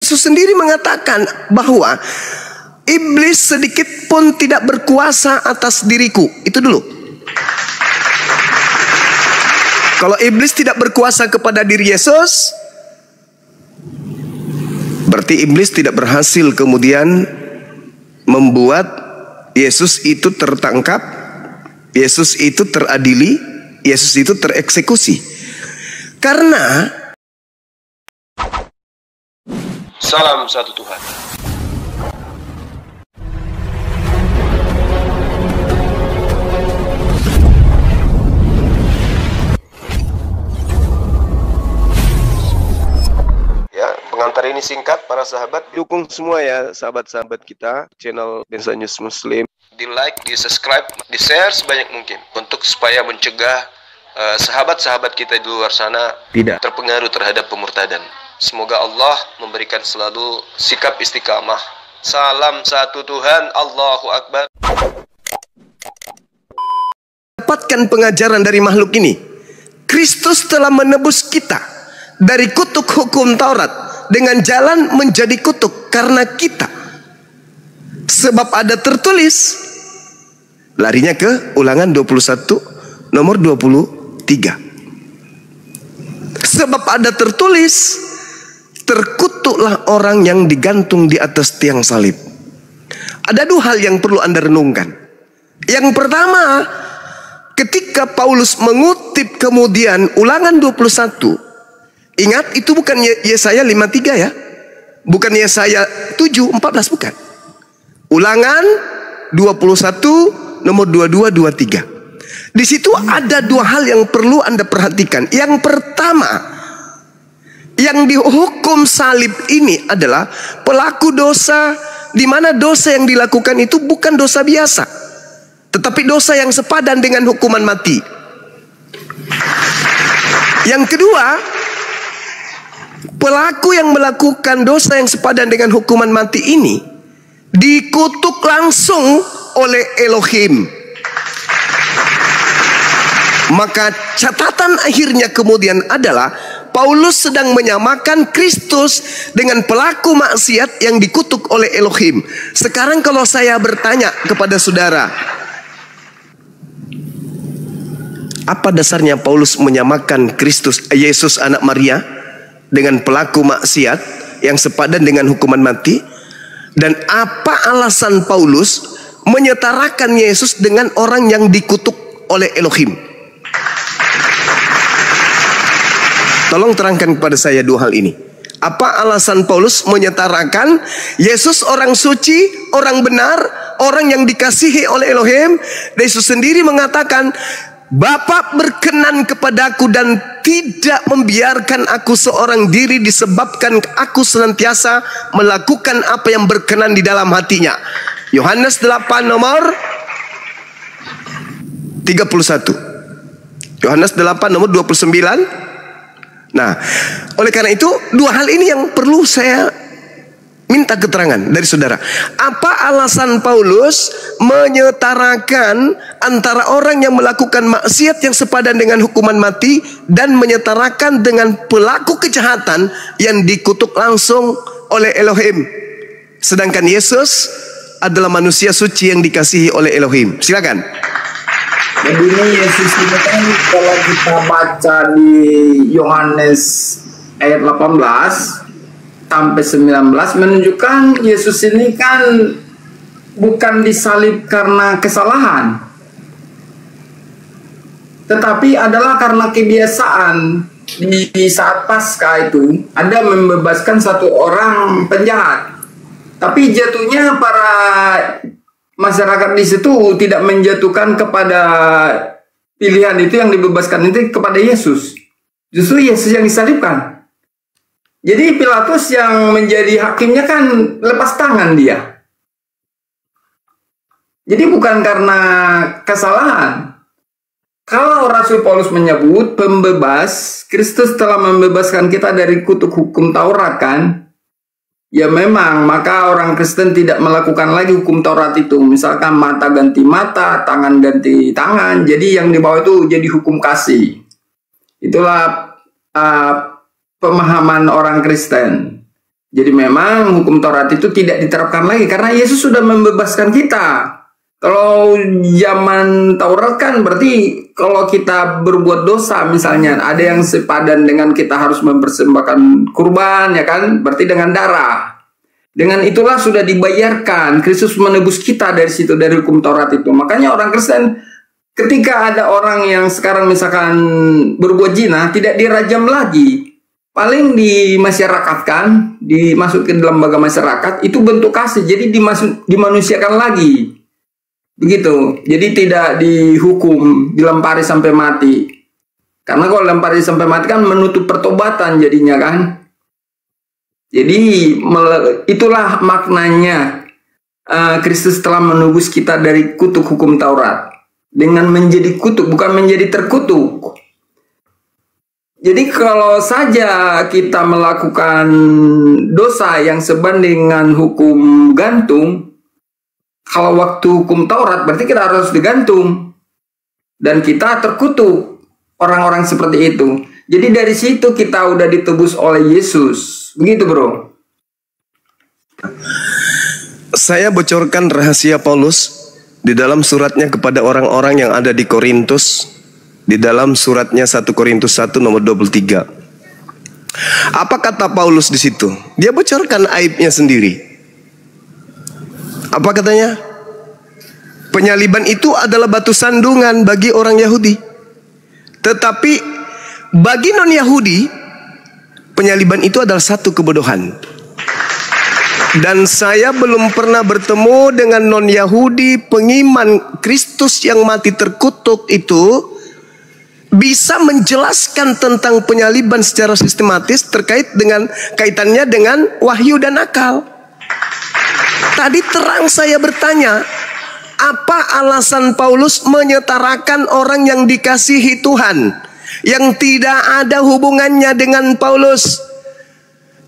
Yesus sendiri mengatakan bahwa iblis sedikit pun tidak berkuasa atas diriku. Itu dulu. Kalau iblis tidak berkuasa kepada diri Yesus, berarti iblis tidak berhasil kemudian membuat Yesus itu tertangkap, Yesus itu teradili, Yesus itu tereksekusi. Karena salam satu Tuhan. Ya, pengantar ini singkat para sahabat. dukung semua ya sahabat-sahabat kita channel Bensa News Muslim. Di like, di subscribe, di share sebanyak mungkin untuk supaya mencegah sahabat-sahabat kita di luar sana Tidak terpengaruh terhadap pemurtadan. Semoga Allah memberikan selalu sikap istiqamah. Salam satu Tuhan, Allahu Akbar. dapatkan pengajaran dari makhluk ini. Kristus telah menebus kita dari kutuk hukum Taurat dengan jalan menjadi kutuk karena kita. Sebab ada tertulis, larinya ke Ulangan 21 nomor 23. Sebab ada tertulis, terkutuklah orang yang digantung di atas tiang salib. Ada dua hal yang perlu Anda renungkan. Yang pertama, ketika Paulus mengutip kemudian Ulangan 21, ingat itu bukan Yesaya 53 ya, bukan Yesaya 7:14, bukan. Ulangan 21 nomor 22, 23. Di situ ada dua hal yang perlu Anda perhatikan. Yang pertama, yang dihukum salib ini adalah pelaku dosa, di mana dosa yang dilakukan itu bukan dosa biasa, tetapi dosa yang sepadan dengan hukuman mati. Yang kedua, pelaku yang melakukan dosa yang sepadan dengan hukuman mati ini dikutuk langsung oleh Elohim. Maka catatan akhirnya kemudian adalah Paulus sedang menyamakan Kristus dengan pelaku maksiat yang dikutuk oleh Elohim. Sekarang kalau saya bertanya kepada saudara, apa dasarnya Paulus menyamakan Kristus, Yesus anak Maria, dengan pelaku maksiat yang sepadan dengan hukuman mati? Dan apa alasan Paulus menyetarakan Yesus dengan orang yang dikutuk oleh Elohim? Tolong terangkan kepada saya dua hal ini. Apa alasan Paulus menyetarakan Yesus orang suci, orang benar, orang yang dikasihi oleh Elohim? Yesus sendiri mengatakan, Bapa berkenan kepadaku dan tidak membiarkan aku seorang diri disebabkan aku senantiasa melakukan apa yang berkenan di dalam hatinya. Yohanes 8 nomor 31. Yohanes 8 nomor 29. Nah, oleh karena itu dua hal ini yang perlu saya minta keterangan dari saudara. Apa alasan Paulus menyetarakan antara orang yang melakukan maksiat yang sepadan dengan hukuman mati dan menyetarakan dengan pelaku kejahatan yang dikutuk langsung oleh Elohim? Sedangkan Yesus adalah manusia suci yang dikasihi oleh Elohim. Silakan. Jadi ini Yesus ini kan kalau kita baca di Yohanes ayat 18 sampai 19 menunjukkan Yesus ini kan bukan disalib karena kesalahan, tetapi adalah karena kebiasaan. Di saat Paskah itu ada membebaskan satu orang penjahat, tapi jatuhnya para masyarakat di situ tidak menjatuhkan kepada pilihan itu yang dibebaskan itu kepada Yesus. Justru Yesus yang disalibkan. Jadi Pilatus yang menjadi hakimnya kan lepas tangan dia. Jadi bukan karena kesalahan. Kalau Rasul Paulus menyebut pembebas, Kristus telah membebaskan kita dari kutuk hukum Taurat kan? Ya memang, maka orang Kristen tidak melakukan lagi hukum Taurat itu. Misalkan mata ganti mata, tangan ganti tangan. Jadi yang di bawah itu jadi hukum kasih. Itulah pemahaman orang Kristen. Jadi memang hukum Taurat itu tidak diterapkan lagi karena Yesus sudah membebaskan kita. Kalau zaman Taurat kan berarti kalau kita berbuat dosa misalnya ada yang sepadan dengan kita harus mempersembahkan kurban ya kan, berarti dengan darah. Dengan itulah sudah dibayarkan, Kristus menebus kita dari situ, dari hukum Taurat itu. Makanya orang Kristen ketika ada orang yang sekarang misalkan berbuat zina tidak dirajam lagi. Paling dimasyarakatkan, dimasuk ke dalam lembaga masyarakat, itu bentuk kasih, jadi dimanusiakan lagi. Begitu, jadi tidak dihukum, dilempari sampai mati. Karena kalau lempari sampai mati kan menutup pertobatan jadinya kan. Jadi itulah maknanya Kristus telah menebus kita dari kutuk hukum Taurat. Dengan menjadi kutuk, bukan menjadi terkutuk. Jadi kalau saja kita melakukan dosa yang sebanding dengan hukum gantung, kalau waktu hukum Taurat berarti kita harus digantung. Dan kita terkutuk orang-orang seperti itu. Jadi dari situ kita udah ditebus oleh Yesus. Begitu bro. Saya bocorkan rahasia Paulus di dalam suratnya kepada orang-orang yang ada di Korintus. Di dalam suratnya 1 Korintus 1 nomor 23. Apa kata Paulus di situ? Dia bocorkan aibnya sendiri. Apa katanya? Penyaliban itu adalah batu sandungan bagi orang Yahudi. Tetapi bagi non-Yahudi, penyaliban itu adalah satu kebodohan. Dan saya belum pernah bertemu dengan non-Yahudi pengiman Kristus yang mati terkutuk itu bisa menjelaskan tentang penyaliban secara sistematis terkait dengan kaitannya dengan wahyu dan akal. Tadi terang saya bertanya, apa alasan Paulus menyetarakan orang yang dikasihi Tuhan yang tidak ada hubungannya dengan Paulus?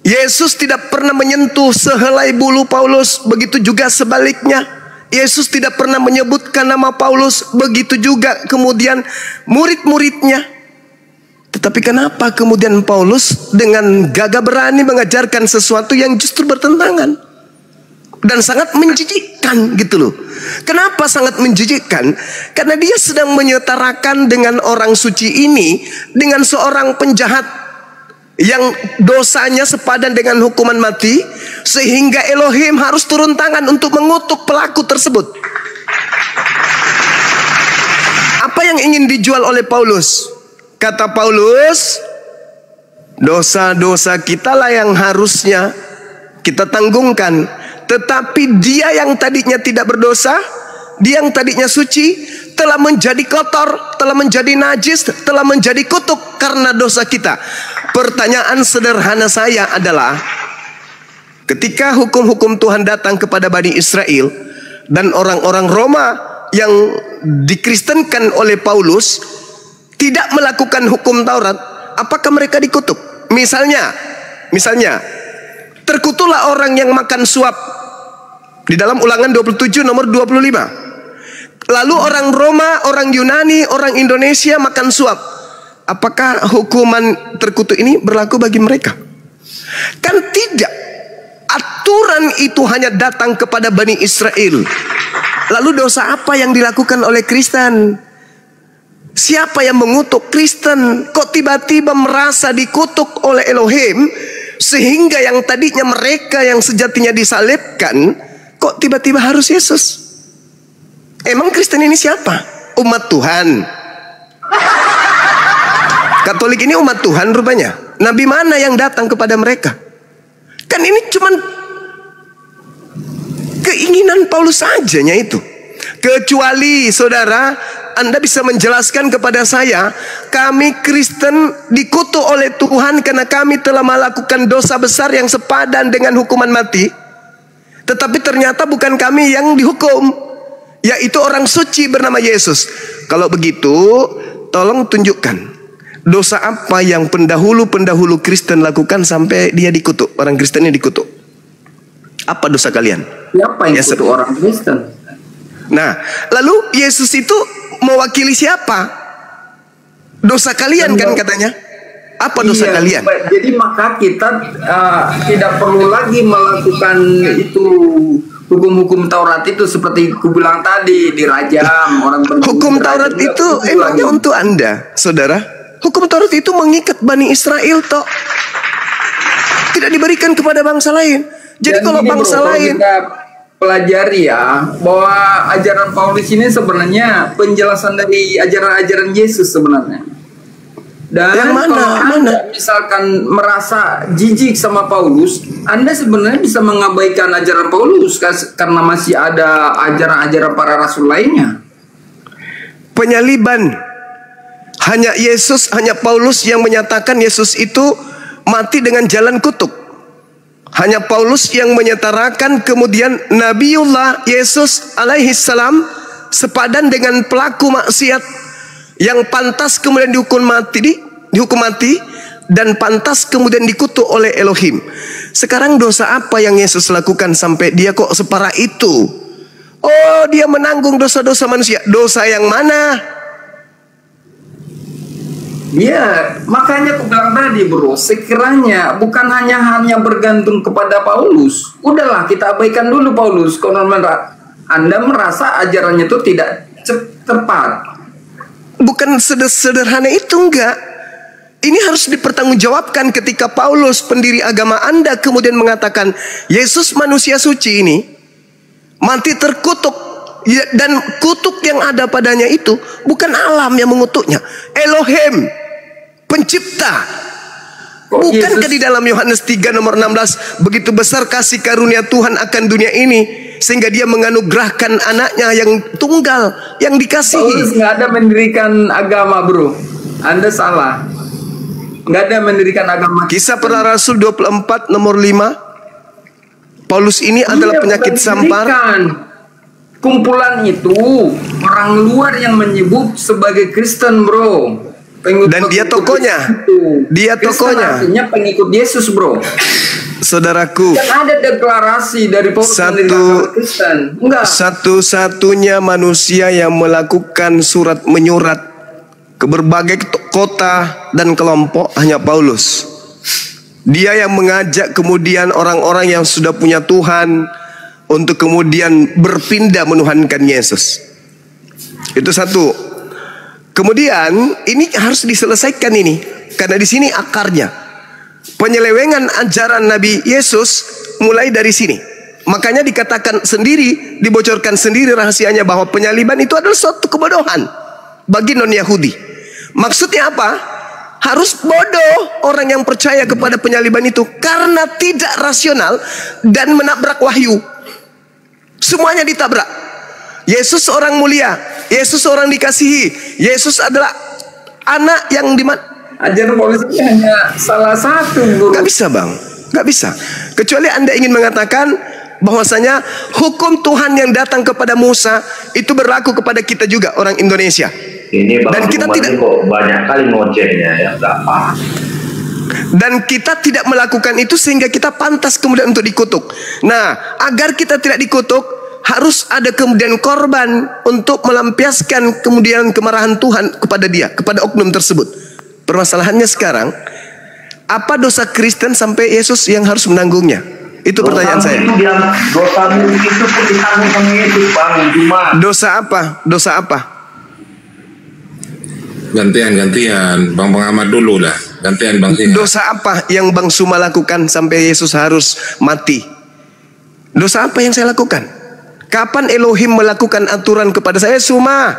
Yesus tidak pernah menyentuh sehelai bulu Paulus, begitu juga sebaliknya. Yesus tidak pernah menyebutkan nama Paulus, begitu juga kemudian murid-muridnya. Tetapi kenapa kemudian Paulus dengan gagah berani mengajarkan sesuatu yang justru bertentangan dan sangat menjijikkan gitu loh. Kenapa sangat menjijikkan? Karena dia sedang menyetarakan dengan orang suci ini dengan seorang penjahat yang dosanya sepadan dengan hukuman mati, sehingga Elohim harus turun tangan untuk mengutuk pelaku tersebut. Apa yang ingin dijual oleh Paulus? Kata Paulus, dosa-dosa kita lah yang harusnya kita tanggungkan, tetapi dia yang tadinya tidak berdosa, dia yang tadinya suci, telah menjadi kotor, telah menjadi najis, telah menjadi kutuk karena dosa kita. Pertanyaan sederhana saya adalah, ketika hukum-hukum Tuhan datang kepada Bani Israel dan orang-orang Roma yang dikristenkan oleh Paulus tidak melakukan hukum Taurat, apakah mereka dikutuk? Misalnya terkutuklah orang yang makan suap di dalam Ulangan 27 nomor 25. Lalu orang Roma, orang Yunani, orang Indonesia makan suap. Apakah hukuman terkutuk ini berlaku bagi mereka? Kan tidak. Aturan itu hanya datang kepada Bani Israel. Lalu dosa apa yang dilakukan oleh Kristen? Siapa yang mengutuk Kristen? Kok tiba-tiba merasa dikutuk oleh Elohim, sehingga yang tadinya mereka yang sejatinya disalibkan, kok tiba-tiba harus Yesus? Emang Kristen ini siapa? Umat Tuhan. Katolik ini umat Tuhan rupanya. Nabi mana yang datang kepada mereka? Kan ini cuman keinginan Paulus sajanya itu. Kecuali saudara, Anda bisa menjelaskan kepada saya, kami Kristen dikutuk oleh Tuhan karena kami telah melakukan dosa besar yang sepadan dengan hukuman mati. Tetapi ternyata bukan kami yang dihukum, yaitu orang suci bernama Yesus. Kalau begitu, tolong tunjukkan dosa apa yang pendahulu-pendahulu Kristen lakukan sampai dia dikutuk, orang Kristennya dikutuk. Apa dosa kalian? Siapa yang dikutuk orang Kristen? Nah, lalu Yesus itu mewakili siapa? Dosa kalian kan katanya. Apa dosa kalian? Jadi maka kita tidak perlu lagi melakukan itu hukum-hukum Taurat itu seperti ku bilang tadi, dirajam orang. Hukum Taurat itu emangnya untuk Anda, saudara? Hukum Taurat itu mengikat Bani Israel toh. Tidak diberikan kepada bangsa lain. Jadi dan kalau bangsa lain, kita pelajari ya bahwa ajaran Paulus ini sebenarnya penjelasan dari ajaran-ajaran Yesus sebenarnya. Dan yang mana? kalau Anda misalkan merasa jijik sama Paulus, Anda sebenarnya bisa mengabaikan ajaran Paulus karena masih ada ajaran-ajaran para rasul lainnya. Penyaliban. Hanya Yesus, hanya Paulus yang menyatakan Yesus itu mati dengan jalan kutuk. Hanya Paulus yang menyetarakan kemudian Nabiullah Yesus alaihi salam sepadan dengan pelaku maksiat yang pantas kemudian dihukum mati dan pantas kemudian dikutuk oleh Elohim. Sekarang dosa apa yang Yesus lakukan sampai dia kok separah itu? Oh, dia menanggung dosa-dosa manusia. Dosa yang mana? Ya, makanya aku bilang tadi bro, sekiranya bukan hanya bergantung kepada Paulus. Udahlah, kita abaikan dulu Paulus. Kalau Anda merasa ajarannya itu tidak tepat, bukan sederhana itu, enggak. Ini harus dipertanggungjawabkan ketika Paulus, pendiri agama Anda, kemudian mengatakan Yesus manusia suci ini mati terkutuk, dan kutuk yang ada padanya itu bukan alam yang mengutuknya, Elohim, pencipta. Bukankah di dalam Yohanes 3 nomor 16, begitu besar kasih karunia Tuhan akan dunia ini sehingga dia menganugerahkan anaknya yang tunggal, yang dikasihi. Paulus nggak ada mendirikan agama bro, Anda salah. Nggak ada mendirikan agama. Kisah Para Rasul 24 nomor 5, Paulus ini adalah penyakit sampar. Kumpulan itu orang luar yang menyebut sebagai Kristen bro. Dan dia tokohnya. Dia tokohnya. Artinya pengikut Yesus bro. Saudaraku, yang ada deklarasi dari Paulus Kristen. Enggak. Satu-satunya manusia yang melakukan surat menyurat ke berbagai kota dan kelompok hanya Paulus. Dia yang mengajak kemudian orang-orang yang sudah punya Tuhan untuk kemudian berpindah menuhankan Yesus. Itu satu. Kemudian ini harus diselesaikan ini, karena di sini akarnya. Penyelewengan ajaran Nabi Yesus mulai dari sini. Makanya dikatakan sendiri, dibocorkan sendiri rahasianya bahwa penyaliban itu adalah suatu kebodohan bagi non-Yahudi. Maksudnya apa? Harus bodoh orang yang percaya kepada penyaliban itu karena tidak rasional dan menabrak wahyu. Semuanya ditabrak. Yesus orang mulia, Yesus orang dikasihi, Yesus adalah anak yang ajaran Paulus ini hanya salah satu bro. Gak bisa bang, gak bisa. Kecuali Anda ingin mengatakan bahwasanya hukum Tuhan yang datang kepada Musa itu berlaku kepada kita juga orang Indonesia. Ini dan kita tidak kok banyak kali ngocehnya ya, nggak paham. Dan kita tidak melakukan itu sehingga kita pantas kemudian untuk dikutuk. Nah, agar kita tidak dikutuk, harus ada kemudian korban untuk melampiaskan kemudian kemarahan Tuhan kepada dia, kepada oknum tersebut. Permasalahannya sekarang, apa dosa Kristen sampai Yesus yang harus menanggungnya? Itu pertanyaan saya. Dosamu itu pun ditanggung sama Yesus bang. Cuma dosa apa? Dosa apa? Gantian Bang Pengamat dulu dah. Gantian Bang Singa. Dosa apa yang Bang Suma lakukan sampai Yesus harus mati? Dosa apa yang saya lakukan? Kapan Elohim melakukan aturan kepada saya, Suma,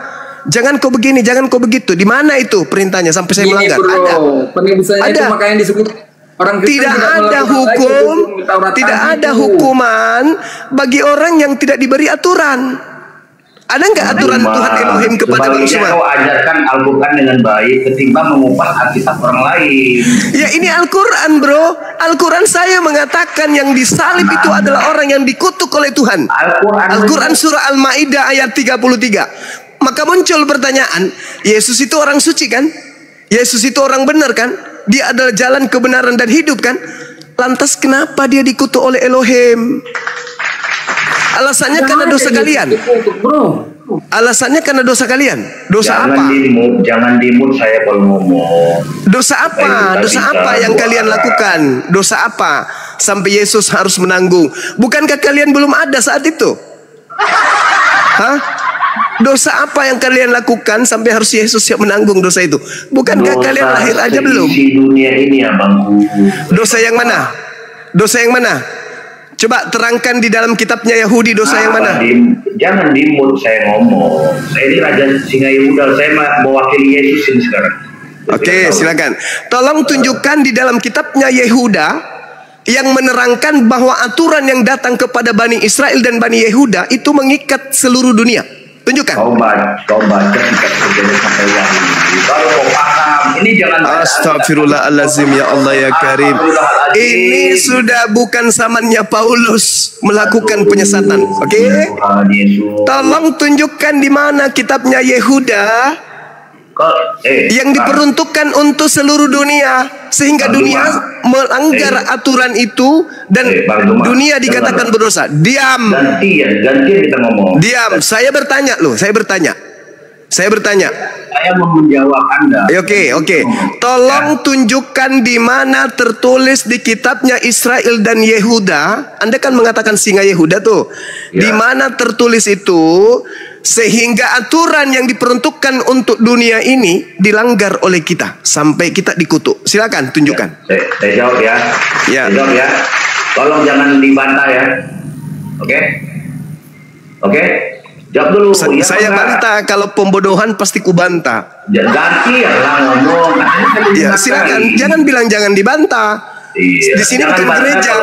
jangan kau begini, jangan kau begitu? Di mana itu perintahnya sampai saya melanggar? Ada. Itu makanya disebut orang Kristen tidak ada hukum, tidak ada hukuman bagi orang yang tidak diberi aturan. Ada nggak aturan Tuhan Elohim kepada manusia? Kau ajarkan Al-Quran dengan baik ketimbang mengubah Alkitab orang lain. Ya ini Al-Quran bro. Al-Quran saya mengatakan yang disalib itu adalah orang yang dikutuk oleh Tuhan. Al-Quran surah Al-Ma'idah ayat 33. Maka muncul pertanyaan, Yesus itu orang suci kan? Yesus itu orang benar kan? Dia adalah jalan kebenaran dan hidup kan? Lantas kenapa dia dikutuk oleh Elohim? Alasannya karena dosa kalian. Alasannya karena dosa kalian. Dosa apa? Jangan dimut saya kalau ngomong. Dosa apa? Dosa apa yang kalian lakukan? Dosa apa? Sampai Yesus harus menanggung. Bukankah kalian belum ada saat itu? Hah? Dosa apa yang kalian lakukan sampai harus Yesus yang menanggung dosa itu? Bukankah kalian lahir aja belum? Di dunia ini abangku. Dosa yang mana? Dosa yang mana? Coba terangkan di dalam kitabnya Yahudi dosa yang mana? Jangan dimut saya ngomong. Saya ini Raja Singa Yehuda. Saya mewakili Yesus ini sekarang. Oke, silakan. Tolong tunjukkan di dalam kitabnya Yehuda yang menerangkan bahwa aturan yang datang kepada Bani Israel dan Bani Yehuda itu mengikat seluruh dunia. Tunjukkan. Kau baca kitab Perjanjian sampai Yahudi. Kalau kau paham, ini jangan. Astagfirullahalazim, ya Allah ya Karim. Ini sudah bukan zamannya Paulus melakukan penyesatan. Oke? Tolong tunjukkan di mana kitabnya Yehuda yang diperuntukkan untuk seluruh dunia sehingga dunia melanggar aturan itu dan dunia dikatakan berdosa. Diam. Gantian kita ngomong. Diam. Saya bertanya loh. Saya bertanya. Saya mau menjawab Anda. Oke. Tolong tunjukkan di mana tertulis di kitabnya Israel dan Yehuda. Anda kan mengatakan singa Yehuda tuh. Di mana tertulis itu sehingga aturan yang diperuntukkan untuk dunia ini dilanggar oleh kita sampai kita dikutuk. Silakan tunjukkan. Saya jawab ya. Saya jawab ya. Tolong jangan dibantah ya. Oke. Jawab dulu. Saya bantah. Kalau pembodohan pasti kubantah. Ganti ya ngomong. Ya silakan. Jangan bilang jangan dibantah. Iya. Di sini bukan gereja.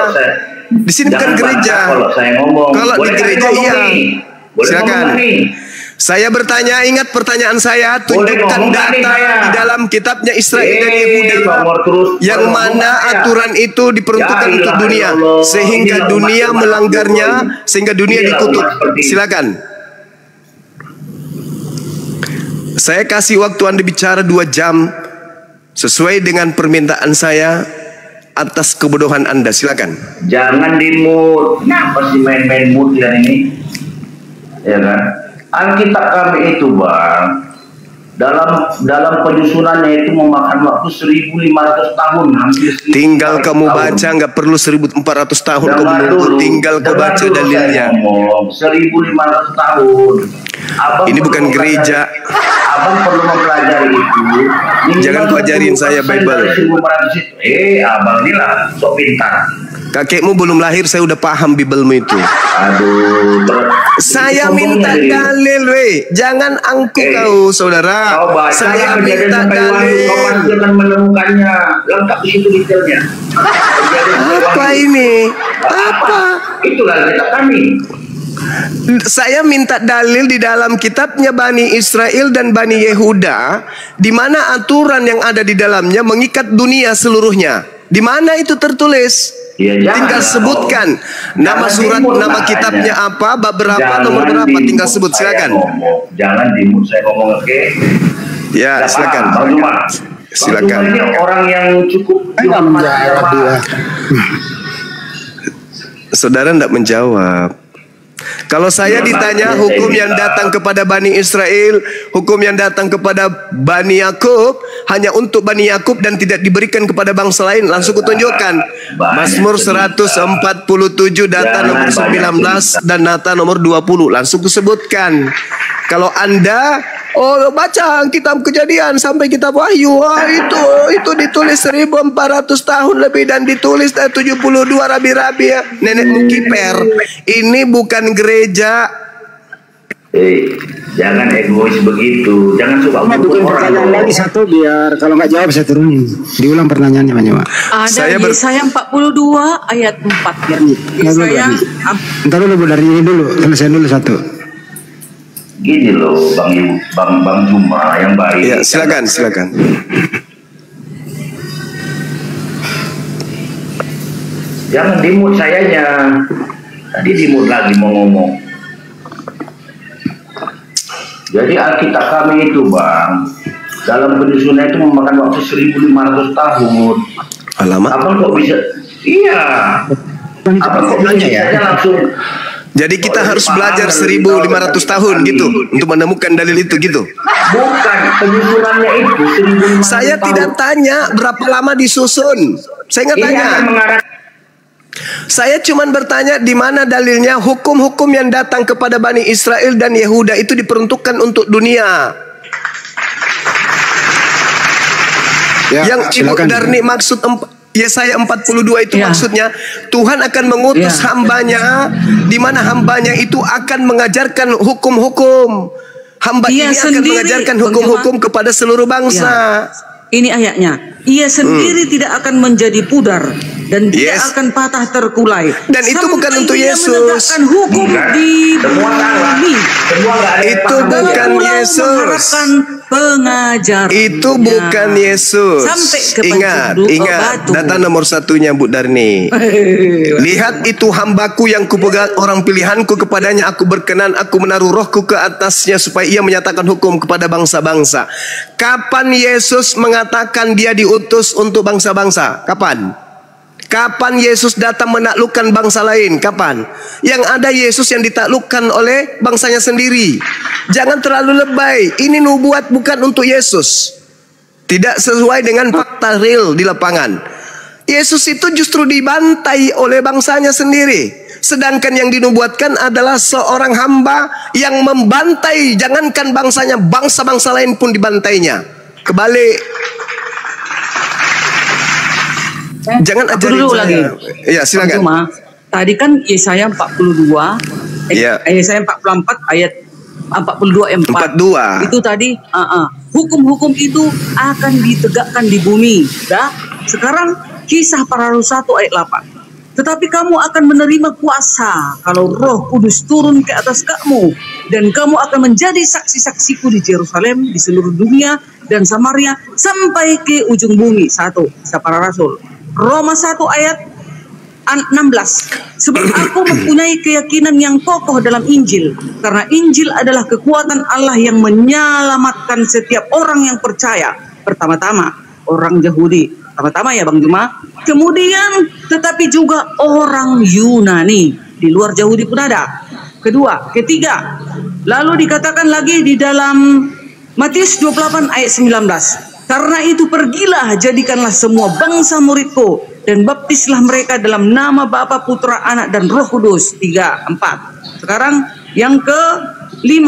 Di sini bukan gereja. Kalau saya ngomong. Kalau di gereja iya. Silakan. Saya bertanya, ingat pertanyaan saya, tunjukkan data di dalam kitabnya Israel dan Yehuda yang mana aturan itu diperuntukkan untuk dunia sehingga dunia melanggarnya sehingga dunia dikutuk. Silakan. Saya kasih waktu Anda bicara 2 jam sesuai dengan permintaan saya atas kebodohan Anda. Silakan. Jangan dimut. Kenapa sih main-main mood dan ini? Ya kan? Alkitab kami itu bang dalam penyusunannya itu memakan waktu 1.500 tahun, hampir 1.500 tinggal kamu tahun. baca, nggak perlu 1.400 tahun kamu nunggu, tinggal kau baca dalilnya. 1.500 tahun. Abang ini bukan gereja. Abang perlu mempelajari itu. Jangan kau ajarin saya Bible. Abang ini lah sok pintar. Kakekmu belum lahir saya udah paham Biblemu itu. Aduh, saya minta dalil, jangan angkuh kau saudara. Saya minta dalil. Kau pasti akan menemukannya. Lengkap di situ detailnya. Apa ini? Apa? Itulah kitab kami. Saya minta dalil di dalam kitabnya Bani Israel dan Bani Yehuda, di mana aturan yang ada di dalamnya mengikat dunia seluruhnya. Di mana itu tertulis? Ya, tinggal sebutkan nama surat, nama kitabnya apa, bab berapa, nomor berapa, tinggal sebut. Silakan. Jangan dimut saya ngomong, oke? Ya, silakan. Silakan. Ini orang yang cukup menjawab dia. Saudara tidak menjawab. Kalau saya ditanya hukum yang datang kepada Bani Israel, hukum yang datang kepada Bani Yakub hanya untuk Bani Yakub dan tidak diberikan kepada bangsa lain, langsung kutunjukkan. Mazmur 147 data nomor 19 dan data nomor 20, langsung kusebutkan. Kalau Anda baca kitab Kejadian sampai kitab Wahyu, itu ditulis 1400 tahun lebih dan ditulis 72 rabi-rabi ya. Nenekmu kiper. Ini bukan gereja. Jangan egois begitu. Jangan suka bikin pertanyaan lagi satu biar kalau nggak jawab saya turunin. Diulang pertanyaannya banyak. Ada Yesaya 42 ayat 4 biar Yesaya. Ntar dulu dari ini dulu, selesai dulu satu. Gini loh Bang Juma yang baik. Ya, silakan. Jangan dimut sayanya. Tadi dimut lagi mau ngomong. Jadi Alkitab kami itu Bang, dalam penyusunan itu memakan waktu 1.500 tahun. Lama? Abang kok bisa? Iya. Abang kok bisa langsung Jadi kita harus belajar 1500 tahun gitu untuk menemukan dalil itu gitu. Bukan, penyusunannya itu 1500 Saya tahun. tidak tanya berapa lama disusun. Saya nggak Ini tanya. akan mengarah. Saya cuma bertanya di mana dalilnya hukum-hukum yang datang kepada Bani Israel dan Yehuda itu diperuntukkan untuk dunia. Ya, Yang Ibu silakan. Darni maksud Yesaya 42 itu Ya. maksudnya Tuhan akan mengutus Ya. hambanya, di mana hambanya itu akan mengajarkan hukum-hukum. Hamba Ia ini akan sendiri, mengajarkan Bang hukum-hukum Jemaat. kepada seluruh bangsa. Ini ayatnya. Ia sendiri tidak akan menjadi pudar dan tidak Yes. akan patah terkulai. Dan itu Sampai bukan untuk ia Yesus. menegakkan hukum Bukan. di Semua salah. bumi. Semua nggak ada yang Itu paham. bukan Pulau Yesus. mengharapkan pengajaran. Itu bukan Yesus. Sampai ke Ingat, batu. data nomor satunya Bu Darni. Lihat itu hambaku yang kupegang, orang pilihanku, kepadanya aku berkenan, aku menaruh rohku ke atasnya supaya ia menyatakan hukum kepada bangsa-bangsa. Kapan Yesus mengatakan dia diutus untuk bangsa-bangsa? Kapan? Kapan Yesus datang menaklukkan bangsa lain? Kapan? Yang ada Yesus yang ditaklukkan oleh bangsanya sendiri. Jangan terlalu lebay. Ini nubuat bukan untuk Yesus. Tidak sesuai dengan fakta real di lapangan. Yesus itu justru dibantai oleh bangsanya sendiri. Sedangkan yang dinubuatkan adalah seorang hamba yang membantai. Jangankan bangsanya, bangsa-bangsa lain pun dibantainya. Kebalik. Jangan Aku ajarin dulu saya. lagi. Ya, silakan. Cuma tadi kan Yesaya 42, Iya. Yesaya 44 ayat 42 4. 42. Itu tadi hukum-hukum itu akan ditegakkan di bumi. Dah. Sekarang Kisah para Rasul 1 ayat 8. Tetapi kamu akan menerima kuasa kalau Roh Kudus turun ke atas kamu, dan kamu akan menjadi saksi-saksiku di Yerusalem, di seluruh dunia dan Samaria sampai ke ujung bumi. 1 Kisah para Rasul. Roma 1 ayat 16. Sebab aku mempunyai keyakinan yang kokoh dalam Injil, karena Injil adalah kekuatan Allah yang menyelamatkan setiap orang yang percaya. Pertama-tama orang Yahudi, pertama-tama ya Bang Juma, kemudian tetapi juga orang Yunani, di luar Yahudi pun ada. Kedua, ketiga, lalu dikatakan lagi di dalam Matius 28 ayat 19. Karena itu pergilah, jadikanlah semua bangsa muridku, dan baptislah mereka dalam nama Bapa, Putra, Anak, dan Roh Kudus. 3, 4. Sekarang yang ke-5,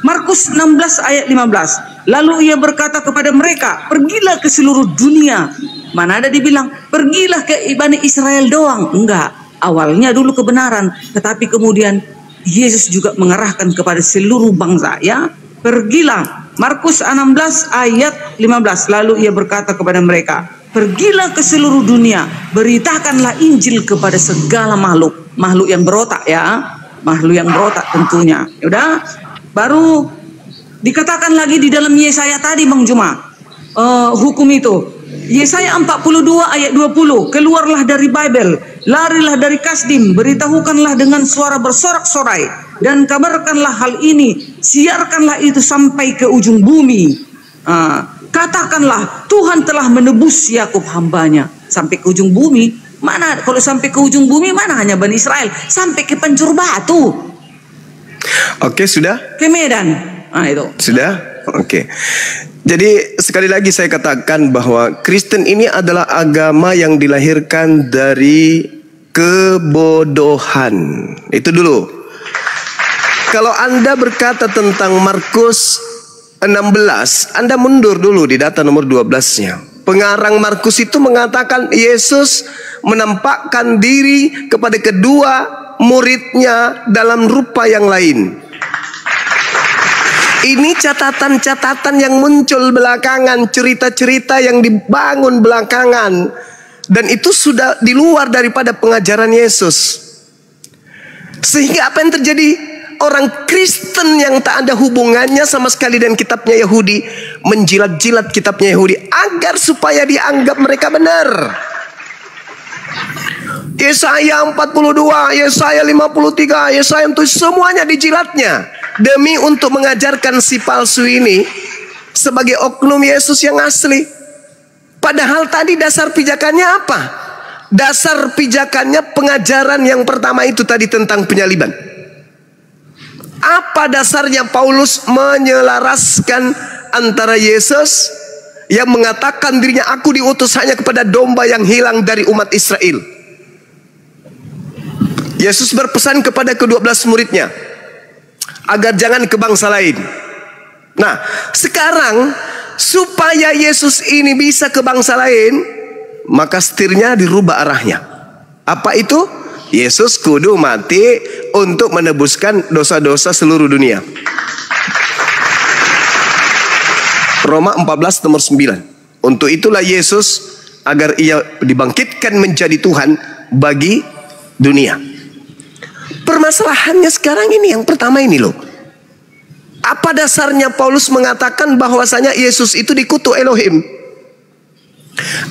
Markus 16 ayat 15. Lalu ia berkata kepada mereka, pergilah ke seluruh dunia. Mana ada dibilang, pergilah ke Bani Israel doang. Enggak, awalnya dulu kebenaran, tetapi kemudian Yesus juga mengarahkan kepada seluruh bangsa, ya. Pergilah. Markus 16 ayat 15. Lalu ia berkata kepada mereka, pergilah ke seluruh dunia, beritakanlah Injil kepada segala makhluk. Makhluk yang berotak, ya. Makhluk yang berotak tentunya. Udah. Baru dikatakan lagi di dalam Yesaya tadi Bang Juma, hukum itu. Yesaya 42 ayat 20. Keluarlah dari Babel, larilah dari Kasdim, beritahukanlah dengan suara bersorak-sorai, dan kabarkanlah hal ini, siarkanlah itu sampai ke ujung bumi. Katakanlah, Tuhan telah menebus Yakub hambanya. Sampai ke ujung bumi. Mana kalau sampai ke ujung bumi, mana hanya Bani Israel, sampai ke Pancur Batu. Oke, sudah? Ke Medan. Itu. Sudah? Oke. Jadi sekali lagi saya katakan bahwa Kristen ini adalah agama yang dilahirkan dari kebodohan. Itu dulu. Kalau Anda berkata tentang Markus 16, Anda mundur dulu di data nomor 12-nya. Pengarang Markus itu mengatakan Yesus menampakkan diri kepada kedua muridnya dalam rupa yang lain. Ini catatan-catatan yang muncul belakangan, cerita-cerita yang dibangun belakangan, dan itu sudah di luar daripada pengajaran Yesus. Sehingga apa yang terjadi? Orang Kristen yang tak ada hubungannya sama sekali dengan kitabnya Yahudi menjilat-jilat kitabnya Yahudi agar supaya dianggap mereka benar. Yesaya 42, Yesaya 53, Yesaya itu semuanya dijilatnya demi untuk mengajarkan si palsu ini sebagai oknum Yesus yang asli. Padahal tadi dasar pijakannya apa? dasar pijakannya pengajaran yang pertama itu tadi tentang penyaliban. Apa dasarnya Paulus menyelaraskan antara Yesus yang mengatakan dirinya, aku diutus hanya kepada domba yang hilang dari umat Israel. Yesus berpesan kepada ke-12 muridnya agar jangan ke bangsa lain. Nah, sekarang supaya Yesus ini bisa ke bangsa lain, maka setirnya dirubah arahnya. Apa itu? Yesus kudu mati untuk menebuskan dosa-dosa seluruh dunia. Roma 14 nomor 9. Untuk itulah Yesus agar ia dibangkitkan menjadi Tuhan bagi dunia. Permasalahannya sekarang ini yang pertama ini loh. Apa dasarnya Paulus mengatakan bahwasanya Yesus itu dikutuk Elohim?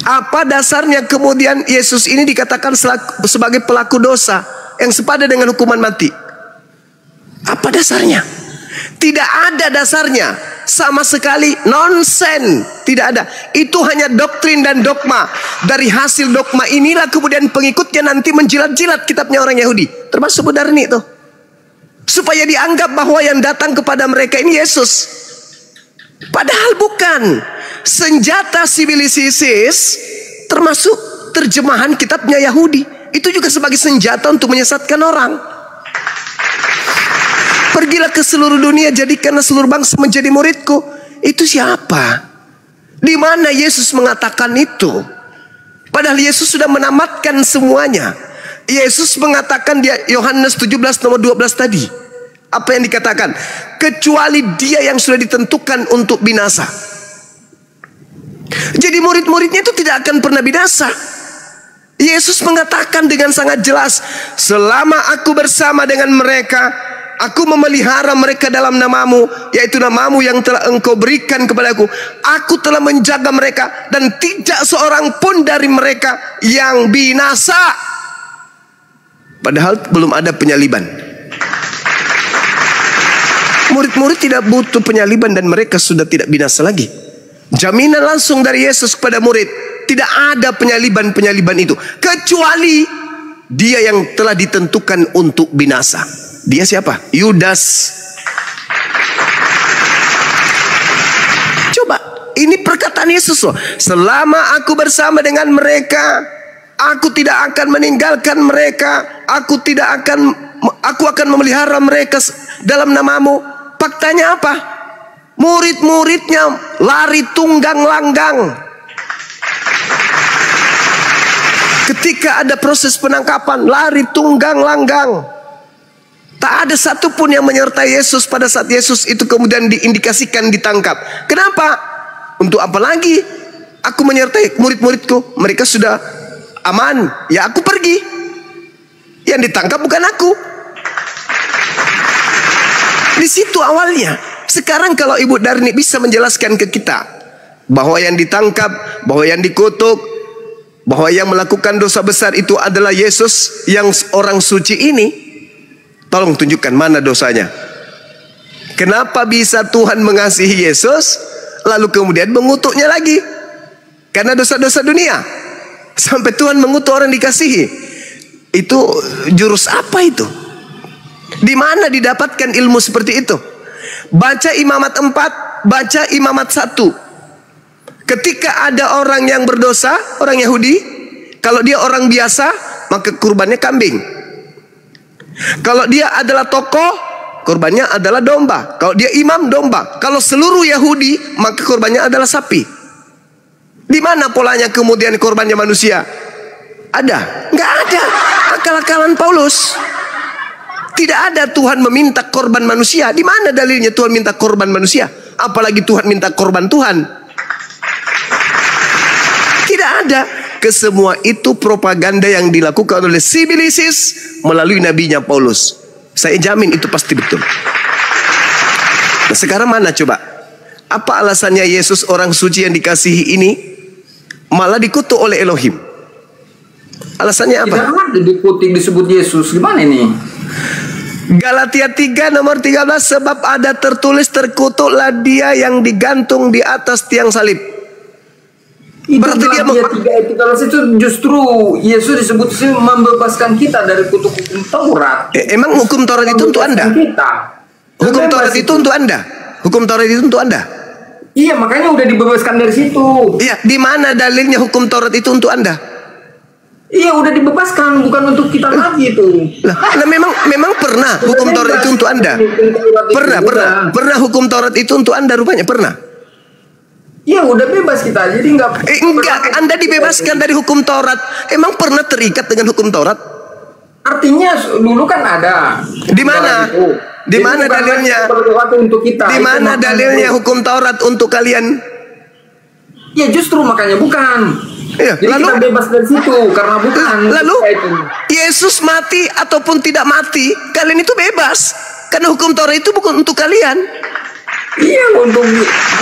Apa dasarnya kemudian Yesus ini dikatakan sebagai pelaku dosa yang sepadan dengan hukuman mati? Apa dasarnya? Tidak ada dasarnya. Sama sekali nonsen. Tidak ada. Itu hanya doktrin dan dogma. Dari hasil dogma inilah kemudian pengikutnya nanti menjilat-jilat kitabnya orang Yahudi. Termasuk Budarni itu. Supaya dianggap bahwa yang datang kepada mereka ini Yesus. Padahal bukan. Senjata sibilisis termasuk terjemahan kitabnya Yahudi. Itu juga sebagai senjata untuk menyesatkan orang. Pergilah ke seluruh dunia, jadikanlah seluruh bangsa menjadi muridku. Itu siapa? Di mana Yesus mengatakan itu? Padahal Yesus sudah menamatkan semuanya. Yesus mengatakan di Yohanes 17 nomor 12 tadi. Apa yang dikatakan? Kecuali dia yang sudah ditentukan untuk binasa. Jadi murid-muridnya itu tidak akan pernah binasa. Yesus mengatakan dengan sangat jelas, selama aku bersama dengan mereka, aku memelihara mereka dalam namamu, yaitu namamu yang telah engkau berikan kepadaku. Aku telah menjaga mereka dan tidak seorang pun dari mereka yang binasa. Padahal belum ada penyaliban. Murid-murid tidak butuh penyaliban dan mereka sudah tidak binasa lagi. Jaminan langsung dari Yesus kepada murid. Tidak ada penyaliban-penyaliban itu. Kecuali dia yang telah ditentukan untuk binasa. Dia siapa? Yudas. Coba, ini perkataan Yesus loh. Selama aku bersama dengan mereka, aku tidak akan meninggalkan mereka. Aku akan memelihara mereka dalam namamu. Faktanya apa? Murid-muridnya lari tunggang langgang. Ketika ada proses penangkapan, lari tunggang langgang. Tak ada satupun yang menyertai Yesus pada saat Yesus itu kemudian diindikasikan ditangkap. Kenapa? Untuk apa lagi aku menyertai murid-muridku? Mereka sudah aman. Ya aku pergi. Yang ditangkap bukan aku. Di situ awalnya. Sekarang kalau Ibu Darni bisa menjelaskan ke kita bahwa yang ditangkap, bahwa yang dikutuk, bahwa yang melakukan dosa besar itu adalah Yesus yang orang suci ini, tolong tunjukkan mana dosanya. Kenapa bisa Tuhan mengasihi Yesus lalu kemudian mengutuknya lagi? Karena dosa-dosa dunia. Sampai Tuhan mengutuk orang dikasihi. Itu jurus apa itu? Di mana didapatkan ilmu seperti itu? Baca Imamat 4, baca Imamat 1. Ketika ada orang yang berdosa, orang Yahudi, kalau dia orang biasa, maka kurbannya kambing. Kalau dia adalah tokoh, kurbannya adalah domba. Kalau dia imam, domba. Kalau seluruh Yahudi, maka kurbannya adalah sapi. Di mana polanya kemudian kurbannya manusia? Ada? Nggak ada. Akal-akalan Paulus. Tidak ada Tuhan meminta korban manusia. Di mana dalilnya Tuhan minta korban manusia? Apalagi Tuhan minta korban Tuhan. Tidak ada. Kesemua itu propaganda yang dilakukan oleh sibilisis melalui nabinya Paulus. Saya jamin itu pasti betul. Nah, sekarang mana coba? Apa alasannya Yesus orang suci yang dikasihi ini malah dikutuk oleh Elohim? Alasannya apa? Tidak ada dikutip disebut Yesus. Gimana ini? Galatia 3 nomor 13, sebab ada tertulis terkutuklah dia yang digantung di atas tiang salib. Itu Berarti dia Galatia 3 ayat 13 itu justru Yesus disebut membebaskan kita dari kutuk hukum Taurat. Emang hukum Taurat itu untuk Anda? Hukum Taurat itu untuk Anda? Hukum Taurat itu untuk Anda? Iya, makanya udah dibebaskan dari situ. Iya, di mana dalilnya hukum Taurat itu untuk Anda? Iya, udah dibebaskan, bukan untuk kita lagi itu. Lah memang pernah hukum Taurat itu untuk Anda? Pernah hukum Taurat itu untuk Anda rupanya? Pernah? Iya, udah bebas kita. Jadi enggak. Anda dibebaskan dari hukum Taurat. Emang pernah terikat dengan hukum Taurat? Artinya dulu kan ada. Di mana? Di mana dalilnya? Di mana dalilnya hukum Taurat untuk kalian? Ya justru makanya bukan. Ya, jadi lalu kita bebas dari situ karena bukan. Lalu Yesus mati ataupun tidak mati, kalian itu bebas. Karena hukum Taurat itu bukan untuk kalian. Iya, untuk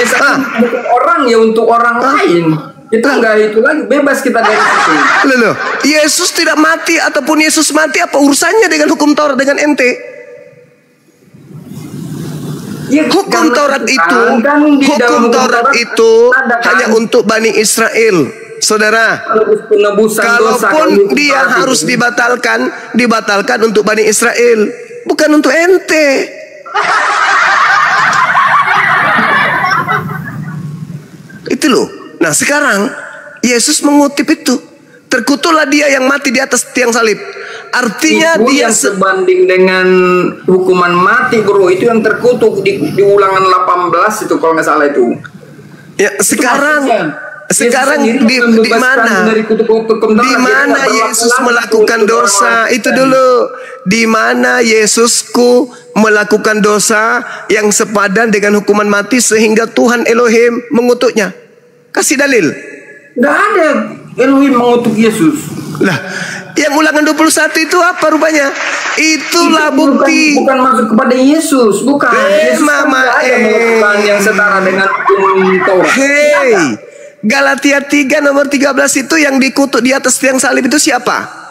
misalkan bukan orang, ya untuk orang lain. Kita enggak itu lagi, bebas kita dari situ. Loh, Yesus tidak mati ataupun Yesus mati, apa urusannya dengan hukum Taurat dengan ente? Ya, hukum Taurat itu, hanya untuk Bani Israel, saudara. Kalaupun dia harus dibatalkan untuk Bani Israel, bukan untuk ente. Itu loh. Nah sekarang Yesus mengutip itu, terkutuklah dia yang mati di atas tiang salib. Artinya itu dia yang sebanding dengan hukuman mati, bro. Itu yang terkutuk di Ulangan 18 itu kalau nggak salah itu. Ya sekarang di mana Yesus melakukan dosa? Itu dulu. Di mana Yesusku melakukan dosa yang sepadan dengan hukuman mati sehingga Tuhan Elohim mengutuknya? Kasih dalil. Nggak ada Elohim mengutuk Yesus. Lah, yang Ulangan 21 itu apa rupanya? Itulah bukti. Bukan masuk kepada Yesus, bukan. Yesus ada melakukan yang setara dengan hukum Taurat. Galatia 3 nomor 13 itu yang dikutuk di atas tiang salib itu siapa?